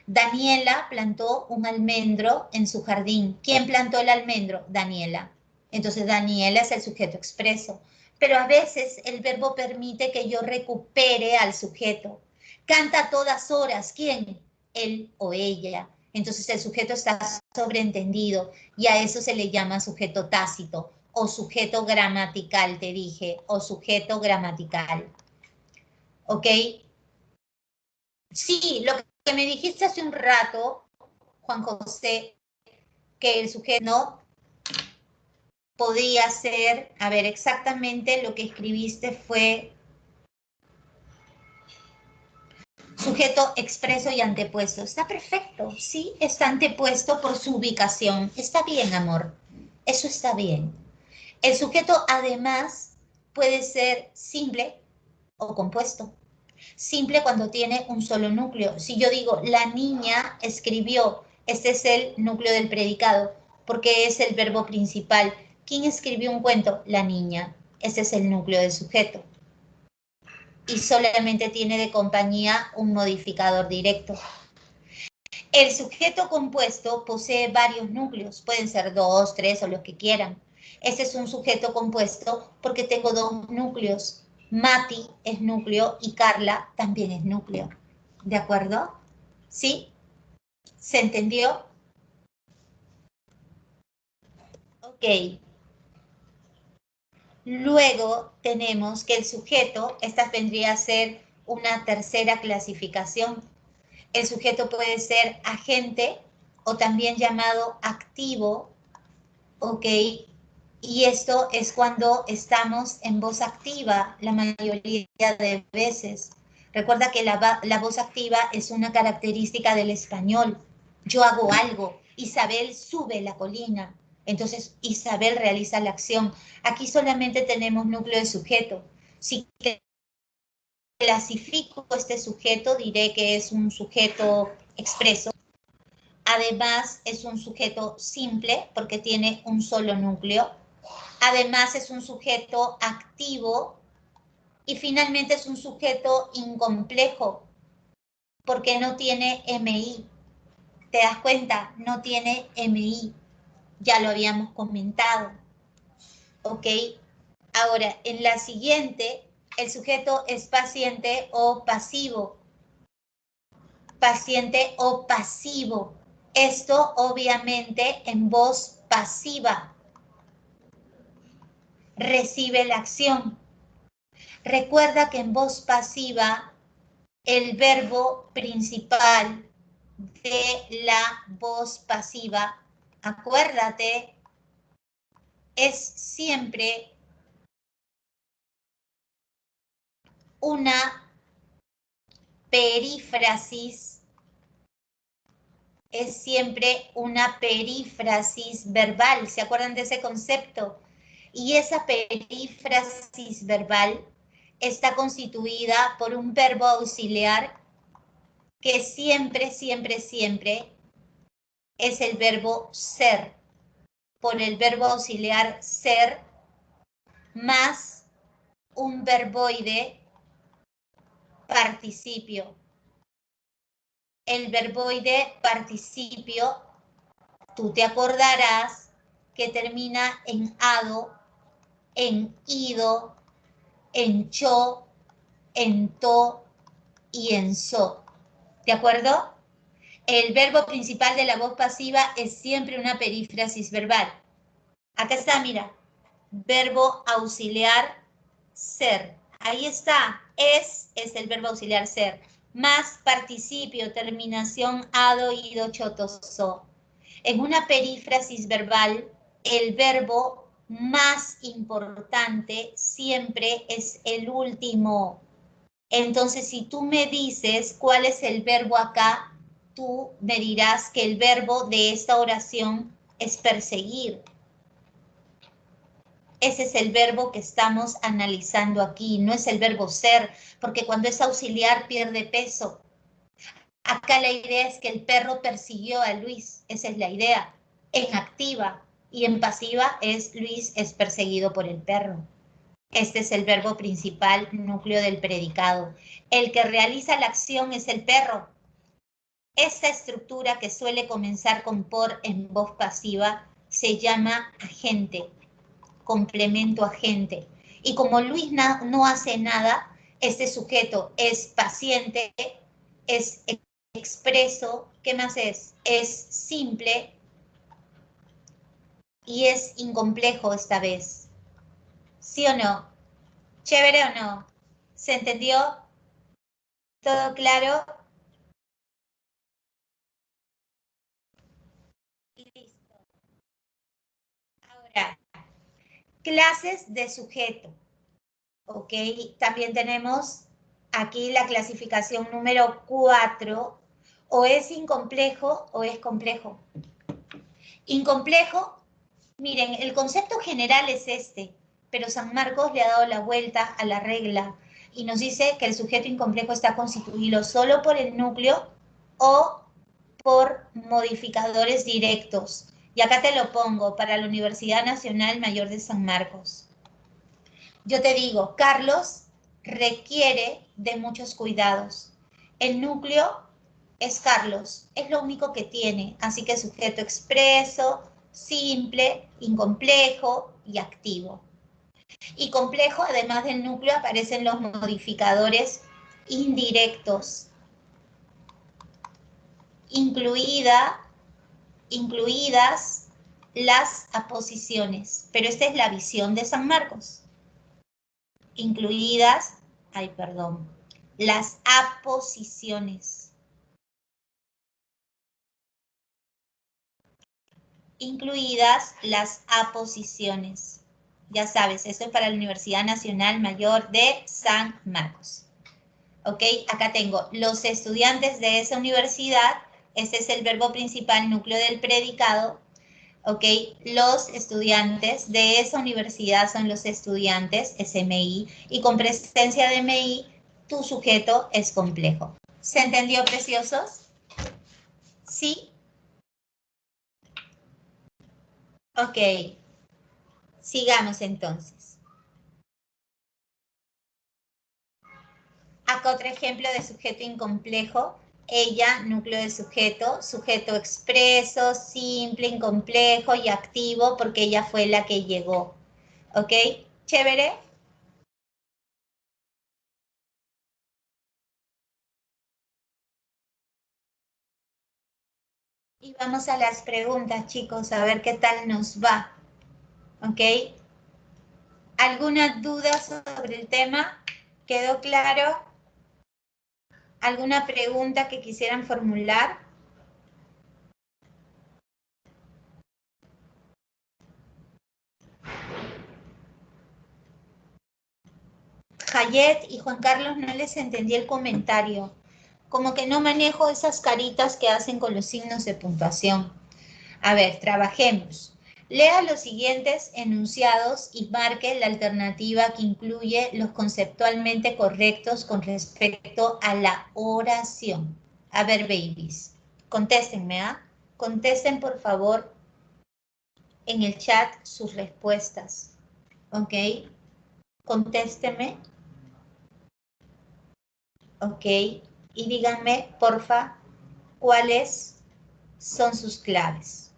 Daniela plantó un almendro en su jardín. ¿Quién plantó el almendro? Daniela. Entonces Daniela es el sujeto expreso. Pero a veces el verbo permite que yo recupere al sujeto. Canta a todas horas. ¿Quién? Él o ella. Entonces el sujeto está sobreentendido y a eso se le llama sujeto tácito o sujeto gramatical, te dije, o sujeto gramatical. ¿Ok? Sí, lo que me dijiste hace un rato, Juan José, que el sujeto no podía ser, a ver, exactamente lo que escribiste fue sujeto expreso y antepuesto. Está perfecto, sí, está antepuesto por su ubicación. Está bien, amor, eso está bien. El sujeto además puede ser simple o compuesto. Simple cuando tiene un solo núcleo. Si yo digo, la niña escribió, este es el núcleo del predicado, porque es el verbo principal. ¿Quién escribió un cuento? La niña. Ese es el núcleo del sujeto. Y solamente tiene de compañía un modificador directo. El sujeto compuesto posee varios núcleos, pueden ser 2, 3 o los que quieran. Este es un sujeto compuesto porque tengo dos núcleos. Mati es núcleo y Carla también es núcleo. ¿De acuerdo? ¿Sí? ¿Se entendió? Ok. Luego tenemos que el sujeto, esta vendría a ser una tercera clasificación. El sujeto puede ser agente o también llamado activo, ¿ok? Y esto es cuando estamos en voz activa la mayoría de veces. Recuerda que la voz activa es una característica del español. Yo hago algo, Isabel sube la colina, entonces Isabel realiza la acción. Aquí solamente tenemos núcleo de sujeto. Si clasifico este sujeto, diré que es un sujeto expreso. Además, es un sujeto simple porque tiene un solo núcleo. Además, es un sujeto activo. Y finalmente es un sujeto incomplejo porque no tiene MI. ¿Te das cuenta? No tiene MI. Ya lo habíamos comentado. ¿Ok? Ahora, en la siguiente, el sujeto es paciente o pasivo. Paciente o pasivo. Esto obviamente en voz pasiva. Recibe la acción. Recuerda que en voz pasiva el verbo principal de la voz pasiva, acuérdate, es siempre una perífrasis, es siempre una perífrasis verbal. ¿Se acuerdan de ese concepto? Y esa perífrasis verbal está constituida por un verbo auxiliar que siempre, siempre, siempre es el verbo ser. Por el verbo auxiliar ser más un verboide participio. El verboide participio, tú te acordarás que termina en ado, en ido, en cho, en to y en so. ¿De acuerdo? El verbo principal de la voz pasiva es siempre una perífrasis verbal. Acá está, mira. Verbo auxiliar ser. Ahí está. Es el verbo auxiliar ser. Más participio, terminación ado, ido, choto, so. En una perífrasis verbal, el verbo más importante siempre es el último. Entonces, si tú me dices cuál es el verbo acá, tú me dirás que el verbo de esta oración es perseguir. Ese es el verbo que estamos analizando aquí, no es el verbo ser, porque cuando es auxiliar pierde peso. Acá la idea es que el perro persiguió a Luis, esa es la idea. En activa y en pasiva es Luis es perseguido por el perro. Este es el verbo principal, núcleo del predicado. El que realiza la acción es el perro. Esta estructura que suele comenzar con por en voz pasiva se llama agente, complemento agente. Y como Luis no hace nada, este sujeto es paciente, es expreso, ¿qué más es? Es simple y es incomplejo esta vez. ¿Sí o no? ¿Chévere o no? ¿Se entendió? ¿Todo claro? Listo. Ahora, clases de sujeto. ¿Ok? También tenemos aquí la clasificación número 4. O es incomplejo o es complejo. Incomplejo, miren, el concepto general es este, pero San Marcos le ha dado la vuelta a la regla y nos dice que el sujeto incomplejo está constituido solo por el núcleo o por modificadores directos. Y acá te lo pongo para la Universidad Nacional Mayor de San Marcos. Yo te digo, Carlos requiere de muchos cuidados. El núcleo es Carlos, es lo único que tiene, así que sujeto expreso, simple, incomplejo y activo. Y complejo, además del núcleo, aparecen los modificadores indirectos, incluidas las aposiciones, pero esta es la visión de San Marcos. Incluidas, las aposiciones. Incluidas las aposiciones. Ya sabes, esto es para la Universidad Nacional Mayor de San Marcos. ¿Ok? Acá tengo los estudiantes de esa universidad. Este es el verbo principal, núcleo del predicado. ¿Ok? Los estudiantes de esa universidad son los estudiantes, SMI, y con presencia de MI, tu sujeto es complejo. ¿Se entendió, preciosos? ¿Sí? Ok. Sigamos entonces. Acá otro ejemplo de sujeto incomplejo. Ella, núcleo de sujeto, sujeto expreso, simple, incomplejo y activo porque ella fue la que llegó. ¿Ok? ¿Chévere? Y vamos a las preguntas, chicos, a ver qué tal nos va. ¿Ok? ¿Alguna duda sobre el tema? ¿Quedó claro? ¿Alguna pregunta que quisieran formular? Jayet y Juan Carlos, no les entendí el comentario. Como que no manejo esas caritas que hacen con los signos de puntuación. A ver, trabajemos. Lea los siguientes enunciados y marque la alternativa que incluye los conceptualmente correctos con respecto a la oración. A ver, babies, contéstenme, ¿ah? Contesten, por favor, en el chat sus respuestas. ¿Ok? Contésteme. ¿Ok? Y díganme, porfa, cuáles son sus claves.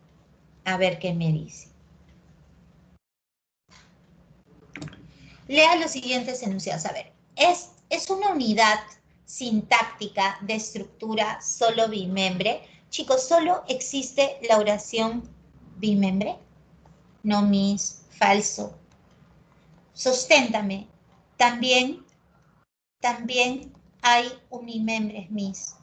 A ver qué me dice. Lea los siguientes enunciados. A ver, es una unidad sintáctica de estructura solo bimembre. Chicos, ¿solo existe la oración bimembre? No, mis, falso. Susténtame. También hay unimembres, mis.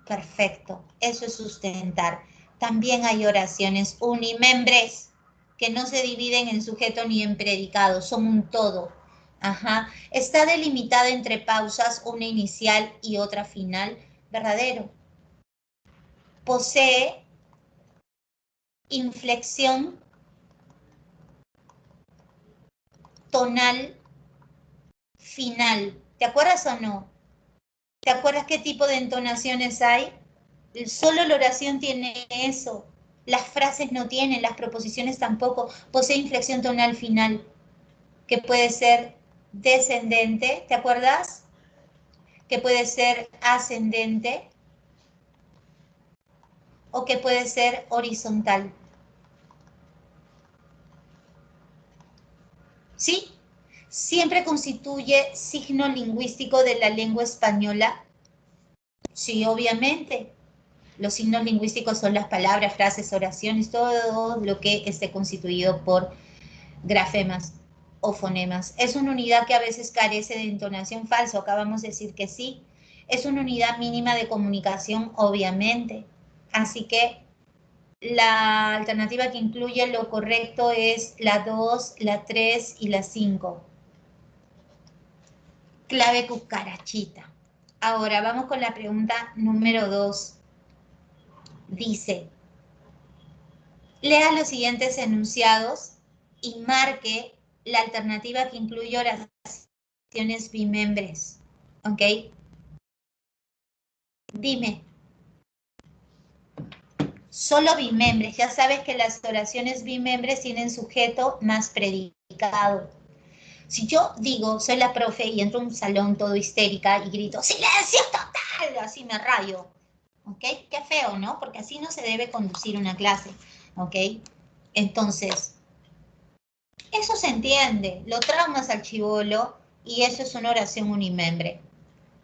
Perfecto, eso es sustentar. También hay oraciones unimembres que no se dividen en sujeto ni en predicado, son un todo. Ajá. Está delimitada entre pausas, una inicial y otra final. Verdadero. Posee inflexión tonal final. ¿Te acuerdas o no? ¿Te acuerdas qué tipo de entonaciones hay? Solo la oración tiene eso. Las frases no tienen, las proposiciones tampoco. Posee inflexión tonal final, que puede ser descendente, ¿te acuerdas? Que puede ser ascendente, o que puede ser horizontal. ¿Sí? ¿Siempre constituye signo lingüístico de la lengua española? Sí, obviamente. Los signos lingüísticos son las palabras, frases, oraciones, todo lo que esté constituido por grafemas o fonemas. Es una unidad que a veces carece de entonación falsa, acabamos de decir que sí. Es una unidad mínima de comunicación, obviamente. Así que la alternativa que incluye lo correcto es la 2, la 3 y la 5. Clave cucarachita. Ahora vamos con la pregunta número 2. Dice, lea los siguientes enunciados y marque la alternativa que incluye oraciones bimembres. ¿Ok? Dime. Solo bimembres. Ya sabes que las oraciones bimembres tienen sujeto más predicado. Si yo digo, soy la profe y entro a un salón todo histérica y grito, ¡silencio total! Así me rayo. ¿Ok? Qué feo, ¿no? Porque así no se debe conducir una clase. ¿Ok? Entonces, eso se entiende. Lo traumas al chibolo y eso es una oración unimembre.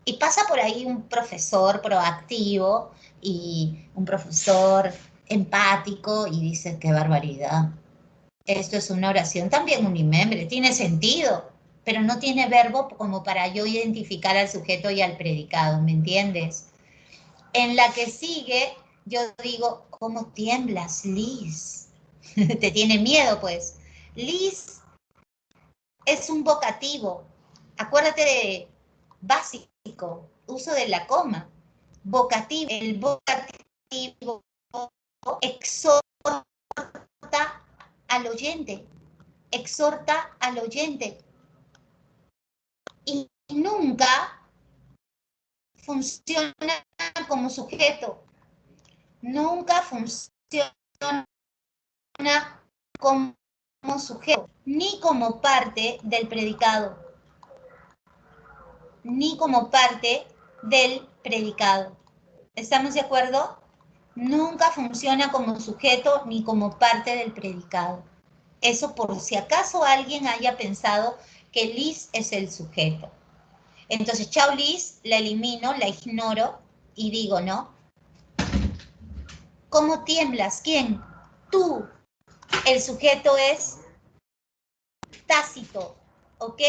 Y pasa por ahí un profesor proactivo y un profesor empático y dice, qué barbaridad. Esto es una oración también unimembre, tiene sentido, pero no tiene verbo como para yo identificar al sujeto y al predicado, ¿me entiendes? En la que sigue, yo digo, ¿cómo tiemblas, Liz? Te tiene miedo, pues. Liz es un vocativo. Acuérdate de básico, uso de la coma. Vocativo, el vocativo exhorta al oyente. Exhorta al oyente y nunca funciona como sujeto, nunca funciona como sujeto, ni como parte del predicado, ni como parte del predicado. ¿Estamos de acuerdo? Nunca funciona como sujeto ni como parte del predicado. Eso por si acaso alguien haya pensado que Liz es el sujeto. Entonces, chao Liz, la elimino, la ignoro y digo, ¿no? ¿Cómo tiemblas? ¿Quién? Tú. El sujeto es tácito, ¿ok?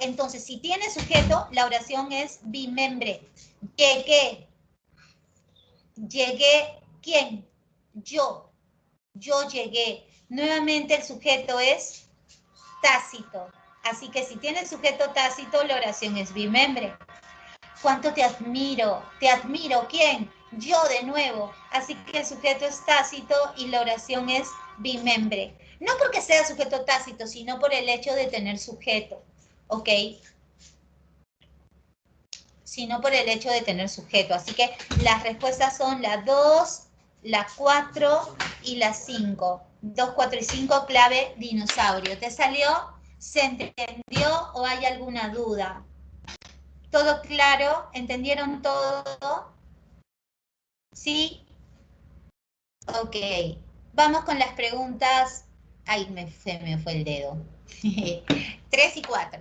Entonces, si tiene sujeto, la oración es bimembre. Llegué. Llegué, ¿quién? Yo. Yo llegué. Nuevamente el sujeto es tácito. Así que si tiene sujeto tácito, la oración es bimembre. ¿Cuánto te admiro? ¿Te admiro? ¿Quién? Yo de nuevo. Así que el sujeto es tácito y la oración es bimembre. No porque sea sujeto tácito, sino por el hecho de tener sujeto. ¿Ok? Sino por el hecho de tener sujeto. Así que las respuestas son la 2, la 4 y la 5. 2, 4 y 5, clave dinosaurio. ¿Te salió? ¿Se entendió o hay alguna duda? ¿Todo claro? ¿Entendieron todo? ¿Sí? Ok. Vamos con las preguntas. Ay, se me fue el dedo. 3 y 4.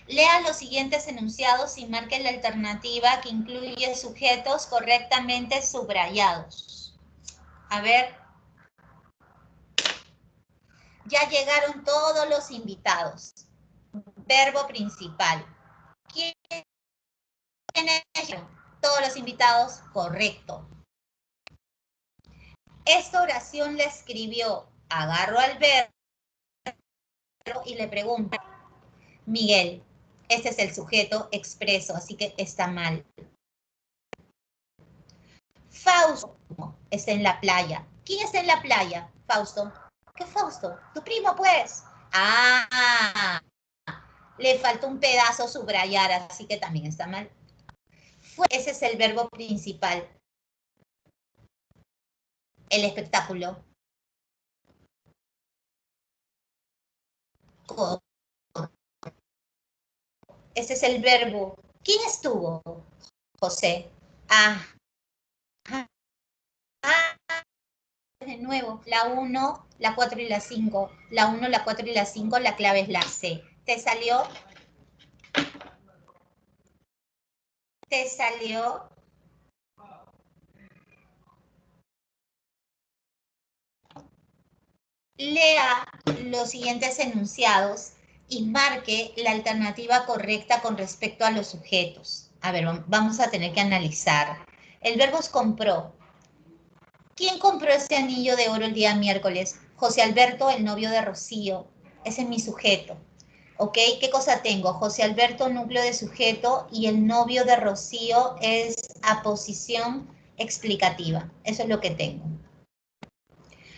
Lea los siguientes enunciados y marque la alternativa que incluye sujetos correctamente subrayados. A ver. Ya llegaron todos los invitados. Verbo principal. ¿Quién es? Todos los invitados, correcto. Esta oración la escribió, agarro al verbo y le pregunto, Miguel, este es el sujeto expreso, así que está mal. Fausto está en la playa. ¿Quién está en la playa? Fausto. ¿Qué Fausto? Tu primo, pues. Ah, le falta un pedazo subrayar, así que también está mal. Ese es el verbo principal. El espectáculo. Ese es el verbo. ¿Quién estuvo? José. Ah, de nuevo, la 1, la 4 y la 5. La 1, la 4 y la 5, la clave es la C. ¿Te salió? ¿Te salió? Lea los siguientes enunciados y marque la alternativa correcta con respecto a los sujetos. A ver, vamos a tener que analizar. El verbo es compró. ¿Quién compró ese anillo de oro el día miércoles? José Alberto, el novio de Rocío. Ese es mi sujeto. ¿Ok? ¿Qué cosa tengo? José Alberto, núcleo de sujeto, y el novio de Rocío es aposición explicativa. Eso es lo que tengo.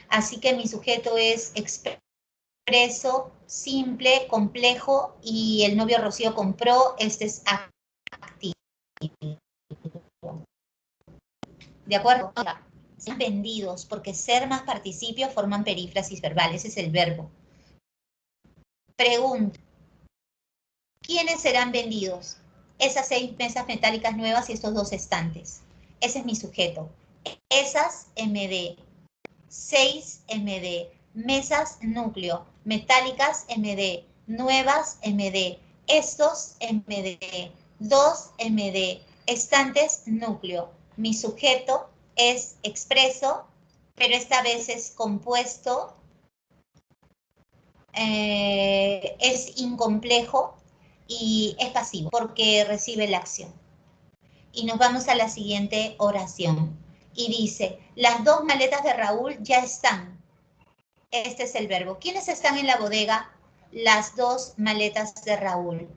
Así que mi sujeto es expreso, simple, complejo, y el novio Rocío compró, este es activo. ¿De acuerdo? Ahora, vendidos, porque ser más participio forman perífrasis verbal, ese es el verbo. Pregunta, ¿quiénes serán vendidos? Esas 6 mesas metálicas nuevas y estos 2 estantes. Ese es mi sujeto. Esas MD, 6 MD, mesas núcleo, metálicas MD, nuevas MD, estos MD, 2 MD, estantes núcleo. Mi sujeto es expreso, pero esta vez es compuesto, es incomplejo y es pasivo porque recibe la acción. Y nos vamos a la siguiente oración. Y dice, las 2 maletas de Raúl ya están. Este es el verbo. ¿Quiénes están en la bodega? Las 2 maletas de Raúl.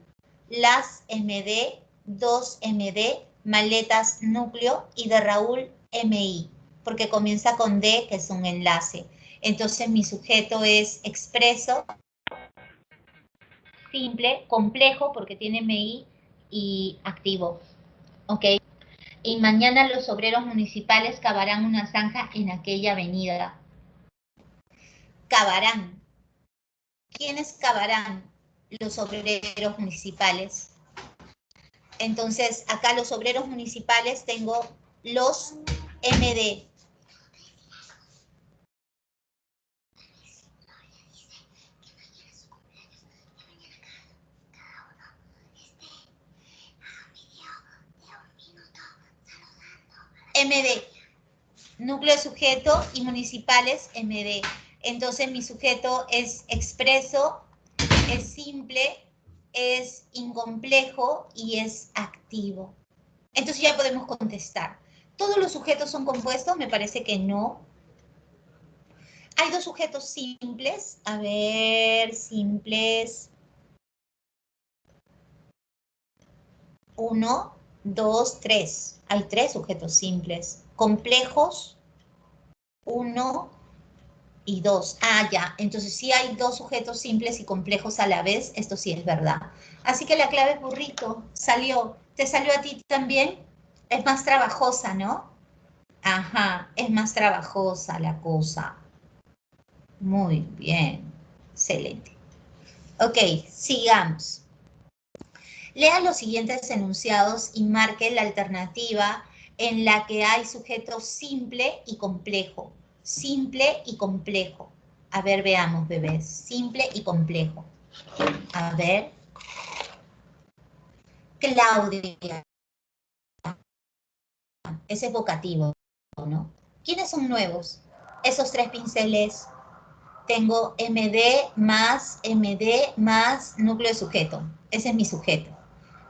Las MD, 2 MD, maletas núcleo, y de Raúl MI, porque comienza con D, que es un enlace. Entonces mi sujeto es expreso, simple, complejo, porque tiene MI, y activo. ¿Ok? Y mañana los obreros municipales cavarán una zanja en aquella avenida. Cavarán. ¿Quiénes cavarán? Los obreros municipales. Entonces, acá los obreros municipales tengo los MD. MD. Núcleo de sujeto y municipales MD. Entonces, mi sujeto es expreso, es simple, es incomplejo y es activo. Entonces ya podemos contestar. ¿Todos los sujetos son compuestos? Me parece que no. Hay 2 sujetos simples. A ver, simples. 1, 2, 3. Hay 3 sujetos simples. Complejos, 1 y 2. Ah, ya. Entonces sí hay 2 sujetos simples y complejos a la vez. Esto sí es verdad. Así que la clave es burrito. Salió. ¿Te salió a ti también? Es más trabajosa, ¿no? Ajá, es más trabajosa la cosa. Muy bien. Excelente. Ok, sigamos. Lea los siguientes enunciados y marque la alternativa en la que hay sujeto simple y complejo. Simple y complejo. A ver, veamos, bebés. Simple y complejo. A ver. Claudia. Ese es vocativo, ¿no? ¿Quiénes son nuevos? Esos 3 pinceles. Tengo MD más núcleo de sujeto. Ese es mi sujeto.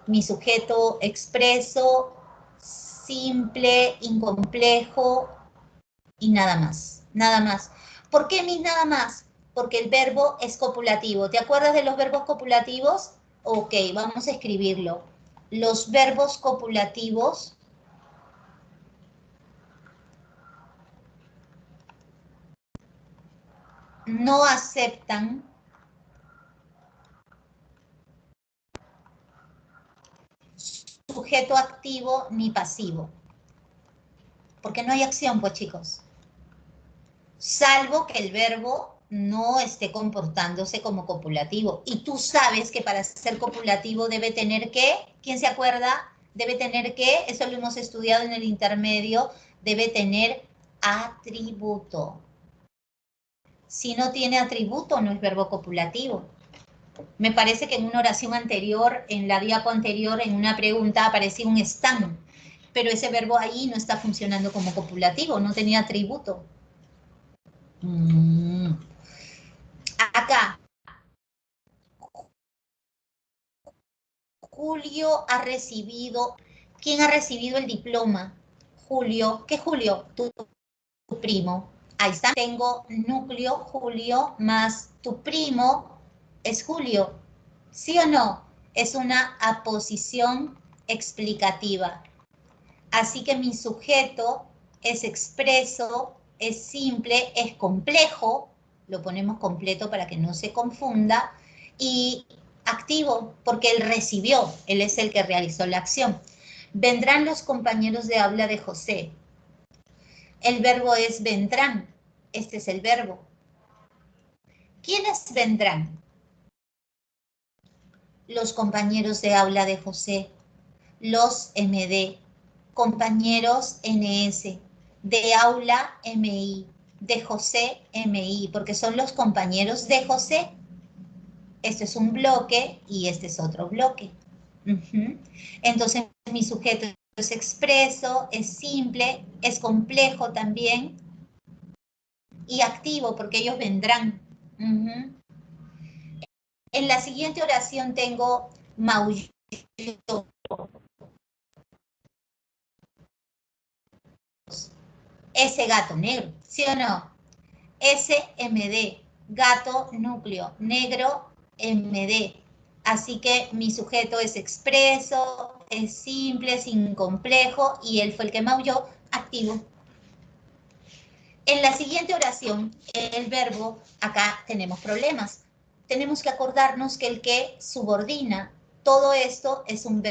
Mi sujeto expreso, simple, incomplejo y nada más. Nada más. ¿Por qué mis nada más? Porque el verbo es copulativo. ¿Te acuerdas de los verbos copulativos? Ok, vamos a escribirlo. Los verbos copulativos no aceptan sujeto activo ni pasivo. Porque no hay acción, pues, chicos. Salvo que el verbo no esté comportándose como copulativo. Y tú sabes que para ser copulativo debe tener que, ¿quién se acuerda? Debe tener que, eso lo hemos estudiado en el intermedio, debe tener atributo. Si no tiene atributo, no es verbo copulativo. Me parece que en una oración anterior, en la diapo anterior, en una pregunta, aparecía un están, pero ese verbo ahí no está funcionando como copulativo, no tenía atributo. Acá, Julio ha recibido, ¿quién ha recibido el diploma? Julio, ¿qué Julio? Tu primo. Ahí está, tengo núcleo, Julio, más tu primo es Julio. ¿Sí o no? Es una aposición explicativa. Así que mi sujeto es expreso, es simple, es complejo, lo ponemos completo para que no se confunda, y activo, porque él recibió, él es el que realizó la acción. Vendrán los compañeros de habla de José. El verbo es vendrán, este es el verbo. ¿Quiénes vendrán? Los compañeros de aula de José, los MD, compañeros NS, de aula MI, de José MI, porque son los compañeros de José. Este es un bloque y este es otro bloque. Entonces mi sujeto es expreso, es simple, es complejo también y activo porque ellos vendrán. En la siguiente oración tengo maulló. Ese gato negro, ¿sí o no? SMD, gato núcleo, negro MD. Así que mi sujeto es expreso, es simple, es incomplejo y él fue el que maulló, activo. En la siguiente oración, el verbo, acá tenemos problemas. Tenemos que acordarnos que el que subordina, todo esto es un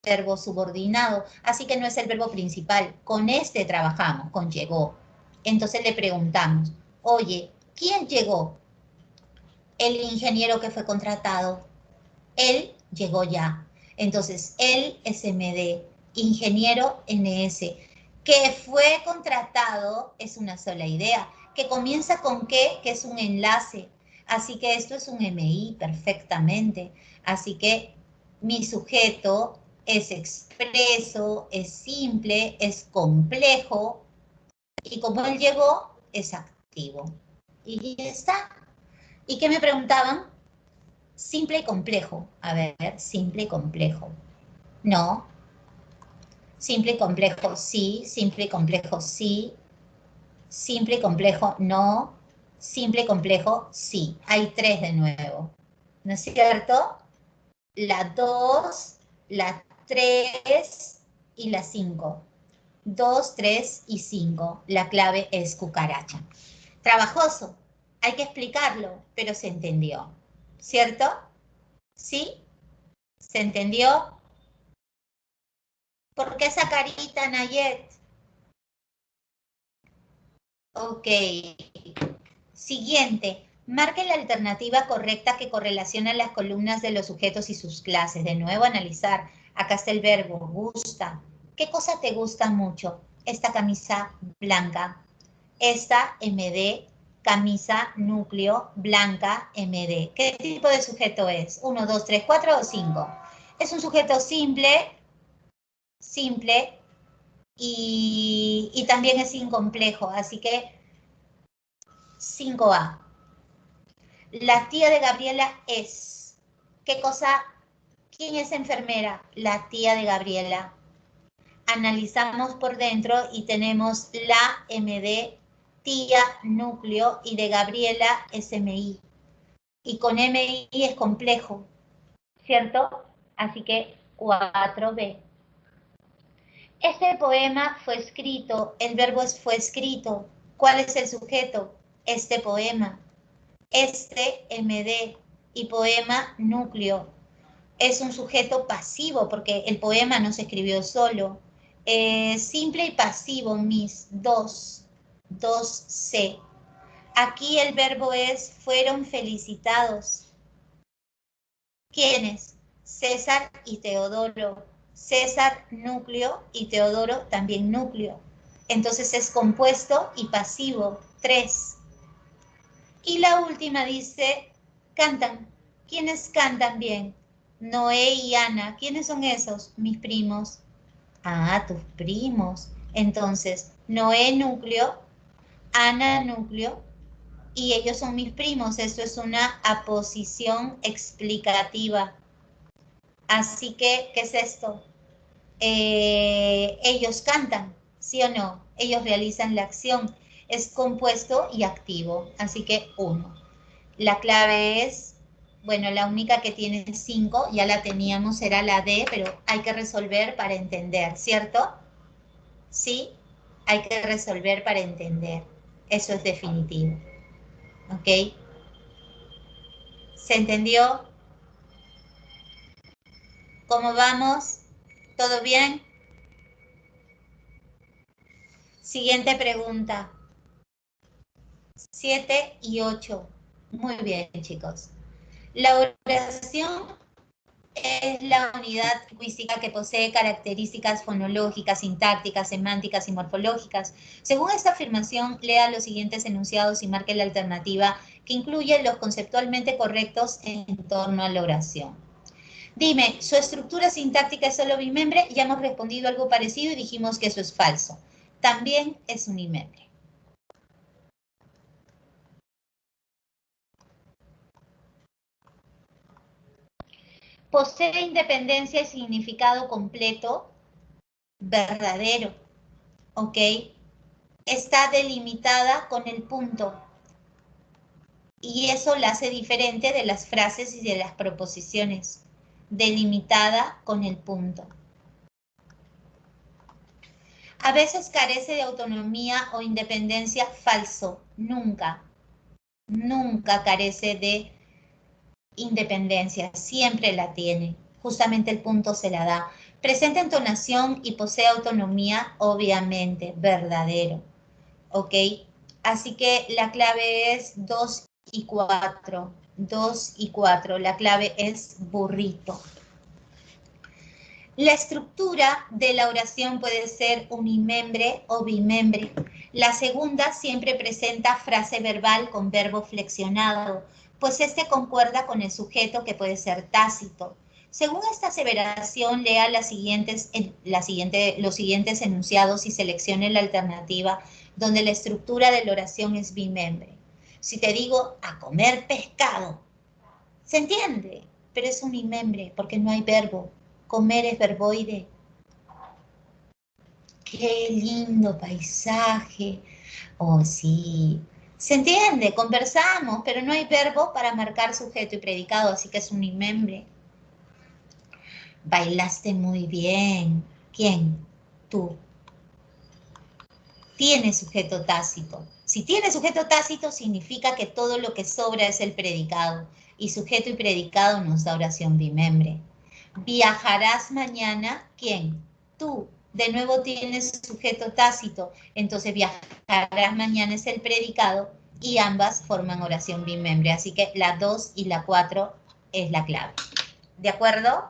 verbo subordinado, así que no es el verbo principal. Con este trabajamos, con llegó. Entonces le preguntamos, oye, ¿quién llegó? El ingeniero que fue contratado. Él llegó ya. Entonces, él SMD, ingeniero NS, que fue contratado es una sola idea, que comienza con que es un enlace. Así que esto es un MI perfectamente. Así que mi sujeto es expreso, es simple, es complejo y como él llegó, es activo. Y ya está. ¿Y qué me preguntaban? Simple y complejo. A ver, simple y complejo. No. Simple y complejo, sí. Simple y complejo, sí. Simple y complejo, no. Simple y complejo, sí. Hay tres de nuevo. ¿No es cierto? La 2, la 3 y la 5. 2, 3 y 5. La clave es cucaracha. Trabajoso. Hay que explicarlo, pero se entendió. ¿Cierto? ¿Sí? ¿Se entendió? ¿Por qué esa carita, Nayet? Ok. Siguiente. Marque la alternativa correcta que correlaciona las columnas de los sujetos y sus clases. De nuevo, analizar. Acá está el verbo, gusta. ¿Qué cosa te gusta mucho? Esta camisa blanca. Esta MD, camisa núcleo blanca MD. ¿Qué tipo de sujeto es? 1, 2, 3, 4 o 5. Es un sujeto simple, y también es incomplejo, así que 5A. La tía de Gabriela es, ¿qué cosa? ¿Quién es enfermera? La tía de Gabriela. Analizamos por dentro y tenemos la MD, tía, núcleo, y de Gabriela es MI. Y con MI es complejo, ¿cierto? Así que 4B. Este poema fue escrito, el verbo es fue escrito. ¿Cuál es el sujeto? Este poema. Este MD y poema núcleo. Es un sujeto pasivo porque el poema no se escribió solo. Simple y pasivo, mis dos. 2C. Aquí el verbo es fueron felicitados. ¿Quiénes? César y Teodoro. César núcleo y Teodoro también núcleo. Entonces es compuesto y pasivo, 3. Y la última dice, cantan. ¿Quiénes cantan bien? Noé y Ana. ¿Quiénes son esos? Mis primos. Ah, tus primos. Entonces, Noé núcleo, Ana núcleo, y ellos son mis primos. Esto es una aposición explicativa. Así que, ¿qué es esto? Ellos cantan, ¿sí o no? Ellos realizan la acción. Es compuesto y activo, así que 1. La clave es, bueno, la única que tiene 5, ya la teníamos, era la D, pero hay que resolver para entender, ¿cierto? Sí, hay que resolver para entender. Eso es definitivo. ¿Ok? ¿Se entendió? ¿Cómo vamos? ¿Todo bien? Siguiente pregunta. 7 y 8. Muy bien, chicos. La oración es la unidad lingüística que posee características fonológicas, sintácticas, semánticas y morfológicas. Según esta afirmación, lea los siguientes enunciados y marque la alternativa que incluye los conceptualmente correctos en torno a la oración. Dime, ¿su estructura sintáctica es solo bimembre? Ya hemos respondido algo parecido y dijimos que eso es falso. También es unimembre. Posee independencia y significado completo, verdadero, ¿ok? Está delimitada con el punto y eso la hace diferente de las frases y de las proposiciones. Delimitada con el punto. A veces carece de autonomía o independencia, falso, nunca. Nunca carece de independencia, siempre la tiene. Justamente el punto se la da. Presenta entonación y posee autonomía, obviamente, verdadero. ¿Ok? Así que la clave es 2 y 4. 2 y 4. La clave es burrito. La estructura de la oración puede ser unimembre o bimembre. La segunda siempre presenta frase verbal con verbo flexionado, pues este concuerda con el sujeto que puede ser tácito. Según esta aseveración, lea los siguientes enunciados y seleccione la alternativa donde la estructura de la oración es bimembre. Si te digo a comer pescado, ¿se entiende? Pero es unimembre porque no hay verbo. Comer es verboide. Qué lindo paisaje. Oh, sí. ¿Se entiende? Conversamos, pero no hay verbo para marcar sujeto y predicado, así que es unimembre. Bailaste muy bien. ¿Quién? Tú. Tiene sujeto tácito. Si tiene sujeto tácito, significa que todo lo que sobra es el predicado. Y sujeto y predicado nos da oración bimembre. Viajarás mañana, ¿quién? Tú. De nuevo tienes sujeto tácito, entonces viajarás mañana es el predicado y ambas forman oración bimembre. Así que la 2 y la 4 es la clave. ¿De acuerdo?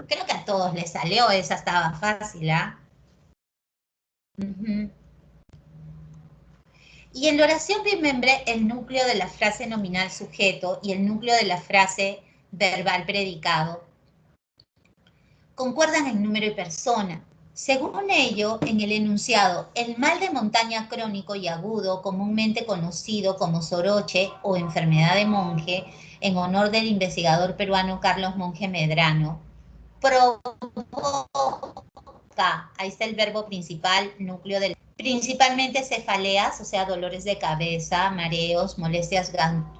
Creo que a todos les salió, esa estaba fácil, ¿ah? Y en la oración bimembre, el núcleo de la frase nominal sujeto y el núcleo de la frase verbal predicado concuerdan en número y persona. Según ello, en el enunciado, el mal de montaña crónico y agudo, comúnmente conocido como soroche o enfermedad de monje, en honor del investigador peruano Carlos Monge Medrano, provoca, ahí está el verbo principal, núcleo del, principalmente cefaleas, o sea, dolores de cabeza, mareos, molestias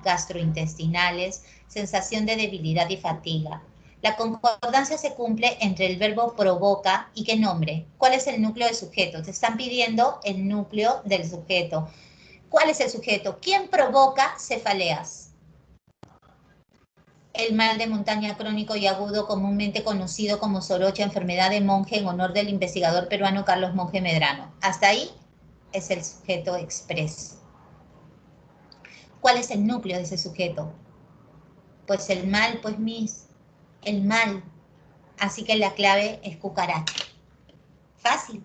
gastrointestinales, sensación de debilidad y fatiga. La concordancia se cumple entre el verbo provoca y qué nombre. ¿Cuál es el núcleo del sujeto? Te están pidiendo el núcleo del sujeto. ¿Cuál es el sujeto? ¿Quién provoca cefaleas? El mal de montaña crónico y agudo, comúnmente conocido como soroche, enfermedad de monje, en honor del investigador peruano Carlos Monge Medrano. Hasta ahí es el sujeto expreso. ¿Cuál es el núcleo de ese sujeto? Pues el mal, pues el mal. Así que la clave es cucaracha. Fácil,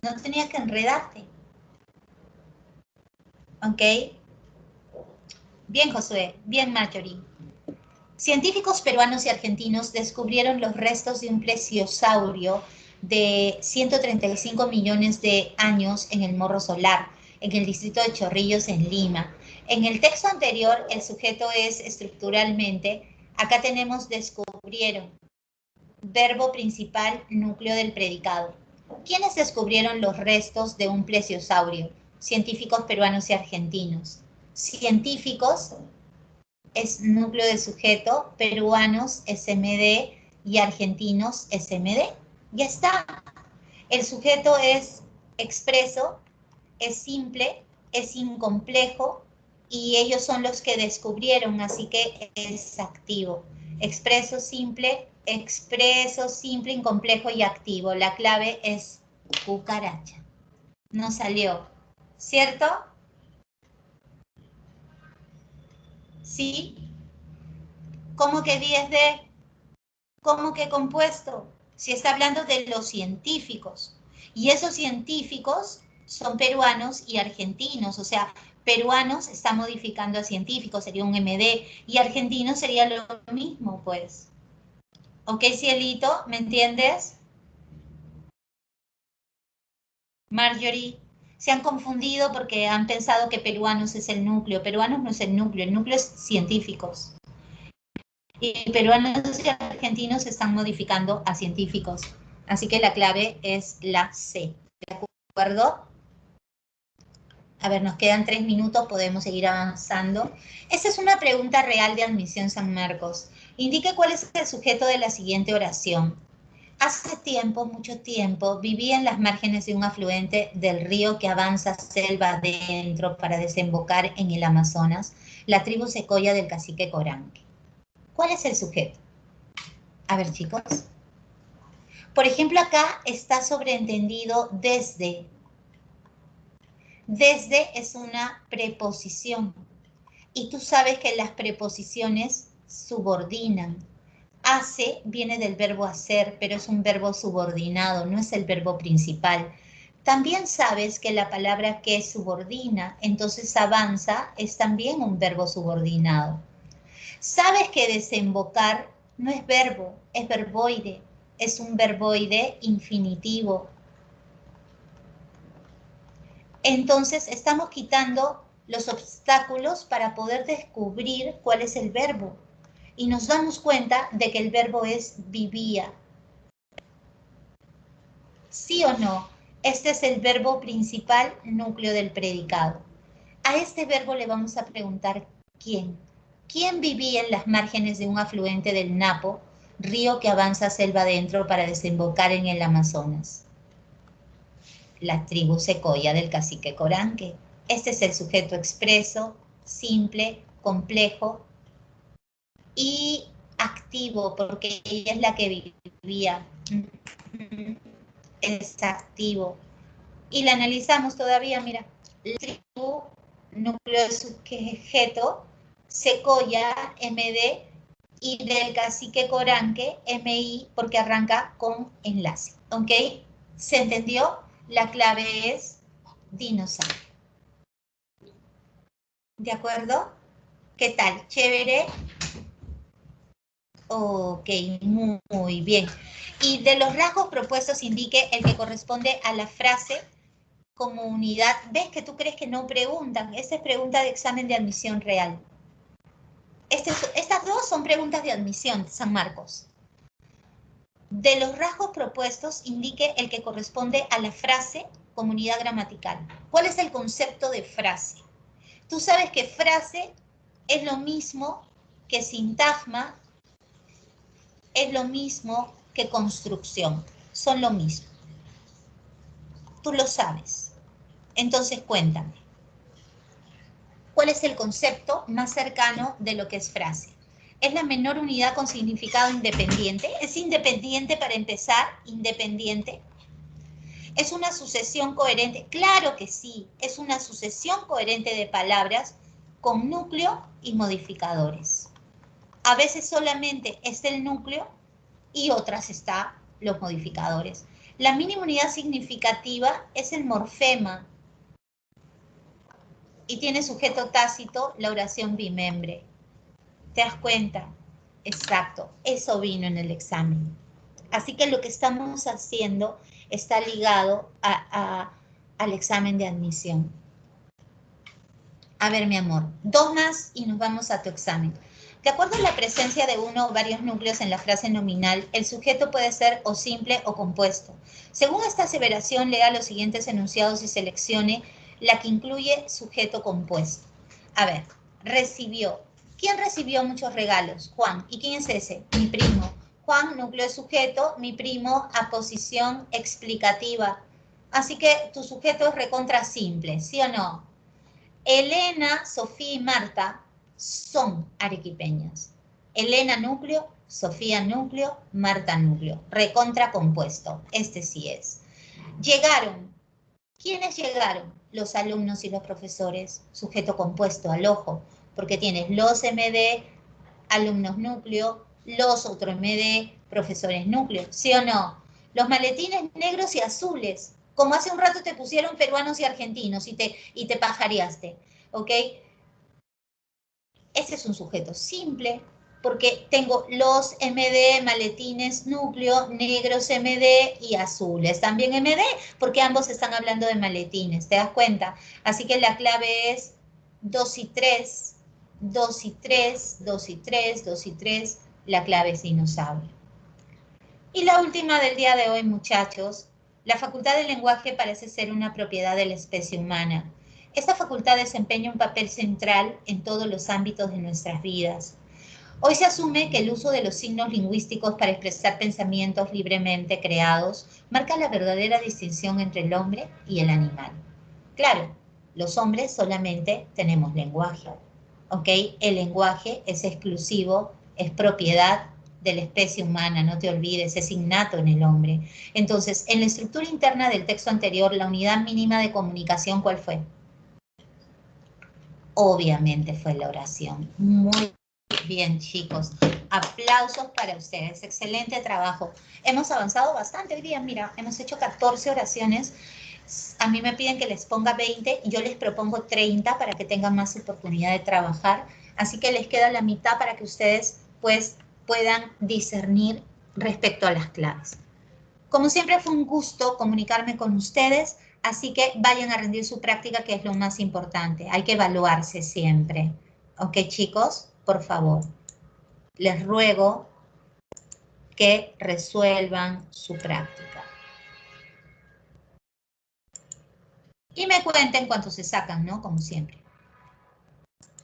no tenías que enredarte. ¿Ok? Bien, Josué. Bien, Marjorie. Científicos peruanos y argentinos descubrieron los restos de un plesiosaurio de 135 millones de años en el Morro Solar, en el distrito de Chorrillos, en Lima. En el texto anterior, el sujeto es estructuralmente, acá tenemos descubrieron, verbo principal, núcleo del predicado. ¿Quiénes descubrieron los restos de un plesiosaurio? Científicos peruanos y argentinos. Científicos es núcleo de sujeto, peruanos SMD y argentinos SMD. Ya está. El sujeto es expreso, es simple, es incomplejo y ellos son los que descubrieron, así que es activo. Expreso, simple, incomplejo y activo. La clave es cucaracha. No salió, ¿cierto? ¿Sí? ¿Cómo que 10D? ¿Cómo que compuesto? Si está hablando de los científicos. Y esos científicos son peruanos y argentinos. O sea, peruanos está modificando a científicos, sería un MD. Y argentinos sería lo mismo, pues. ¿Ok, cielito? ¿Me entiendes? Marjorie, se han confundido porque han pensado que peruanos es el núcleo. Peruanos no es el núcleo es científicos. Y peruanos y argentinos se están modificando a científicos. Así que la clave es la C. ¿De acuerdo? A ver, nos quedan 3 minutos, podemos seguir avanzando. Esta es una pregunta real de admisión San Marcos. Indique cuál es el sujeto de la siguiente oración. Hace tiempo, mucho tiempo, vivía en las márgenes de un afluente del río que avanza selva adentro para desembocar en el Amazonas, la tribu secoya del cacique Coranque. ¿Cuál es el sujeto? A ver, chicos. Por ejemplo, acá está sobreentendido desde. Desde es una preposición. Y tú sabes que las preposiciones subordinan. Hace viene del verbo hacer, pero es un verbo subordinado, no es el verbo principal. También sabes que la palabra que subordina, entonces avanza, es también un verbo subordinado. Sabes que desembocar no es verbo, es verboide. Es un verboide infinitivo. Entonces estamos quitando los obstáculos para poder descubrir cuál es el verbo. Y nos damos cuenta de que el verbo es vivía. ¿Sí o no? Este es el verbo principal, núcleo del predicado. A este verbo le vamos a preguntar ¿quién? ¿Quién vivía en las márgenes de un afluente del Napo, río que avanza selva adentro para desembocar en el Amazonas? La tribu secoya del cacique Coranque. Este es el sujeto expreso, simple, complejo y activo, porque ella es la que vivía. Es activo. Y la analizamos todavía, mira. La tribu, núcleo de sujeto, secoya, MD, y del cacique Coranque, MI, porque arranca con enlace. ¿Ok? ¿Se entendió? La clave es dinosaurio. ¿De acuerdo? ¿Qué tal? ¿Chévere? Ok, muy bien. Y de los rasgos propuestos indique el que corresponde a la frase como unidad. ¿Ves que tú crees que no preguntan? Esta es pregunta de examen de admisión real. Estas dos son preguntas de admisión, San Marcos. De los rasgos propuestos indique el que corresponde a la frase como unidad gramatical. ¿Cuál es el concepto de frase? Tú sabes que frase es lo mismo que sintagma, es lo mismo que construcción, son lo mismo. Tú lo sabes. Entonces cuéntame, ¿cuál es el concepto más cercano de lo que es frase? ¿Es la menor unidad con significado independiente? ¿Es independiente para empezar? ¿Independiente? ¿Es una sucesión coherente? Claro que sí, es una sucesión coherente de palabras con núcleo y modificadores. A veces solamente es el núcleo y otras están los modificadores. La mínima unidad significativa es el morfema y tiene sujeto tácito la oración bimembre. ¿Te das cuenta? Exacto, eso vino en el examen. Así que lo que estamos haciendo está ligado al examen de admisión. A ver, mi amor, 2 más y nos vamos a tu examen. De acuerdo a la presencia de uno o varios núcleos en la frase nominal, el sujeto puede ser o simple o compuesto. Según esta aseveración, lea los siguientes enunciados y seleccione la que incluye sujeto compuesto. A ver, recibió. ¿Quién recibió muchos regalos? Juan. ¿Y quién es ese? Mi primo. Juan, núcleo de sujeto, mi primo, aposición explicativa. Así que tu sujeto es recontra simple, ¿sí o no? Elena, Sofía y Marta son arequipeñas. Elena núcleo, Sofía núcleo, Marta núcleo. Recontra compuesto. Este sí es. Llegaron. ¿Quiénes llegaron? Los alumnos y los profesores. Sujeto compuesto al ojo. Porque tienes los MD, alumnos núcleo, los otros MD, profesores núcleo. ¿Sí o no? Los maletines negros y azules. Como hace un rato te pusieron peruanos y argentinos y te pajareaste, ¿ok? Ese es un sujeto simple porque tengo los MD, maletines, núcleo, negros MD y azules. También MD porque ambos están hablando de maletines, ¿te das cuenta? Así que la clave es 2 y 3, 2 y 3, 2 y 3, 2 y 3. La clave es dinosaurio. Y la última del día de hoy, muchachos. La facultad del lenguaje parece ser una propiedad de la especie humana. Esta facultad desempeña un papel central en todos los ámbitos de nuestras vidas. Hoy se asume que el uso de los signos lingüísticos para expresar pensamientos libremente creados marca la verdadera distinción entre el hombre y el animal. Claro, los hombres solamente tenemos lenguaje, ¿ok? El lenguaje es exclusivo, es propiedad de la especie humana, no te olvides, es innato en el hombre. Entonces, en la estructura interna del texto anterior, la unidad mínima de comunicación, ¿cuál fue? Obviamente fue la oración. Muy bien, chicos. Aplausos para ustedes. Excelente trabajo. Hemos avanzado bastante hoy día. Mira, hemos hecho 14 oraciones. A mí me piden que les ponga 20. Yo les propongo 30 para que tengan más oportunidad de trabajar. Así que les queda la mitad para que ustedes pues puedan discernir respecto a las claves. Como siempre fue un gusto comunicarme con ustedes, así que vayan a rendir su práctica, que es lo más importante. Hay que evaluarse siempre. ¿Ok, chicos? Por favor, les ruego que resuelvan su práctica. Y me cuenten cuánto se sacan, ¿no? Como siempre.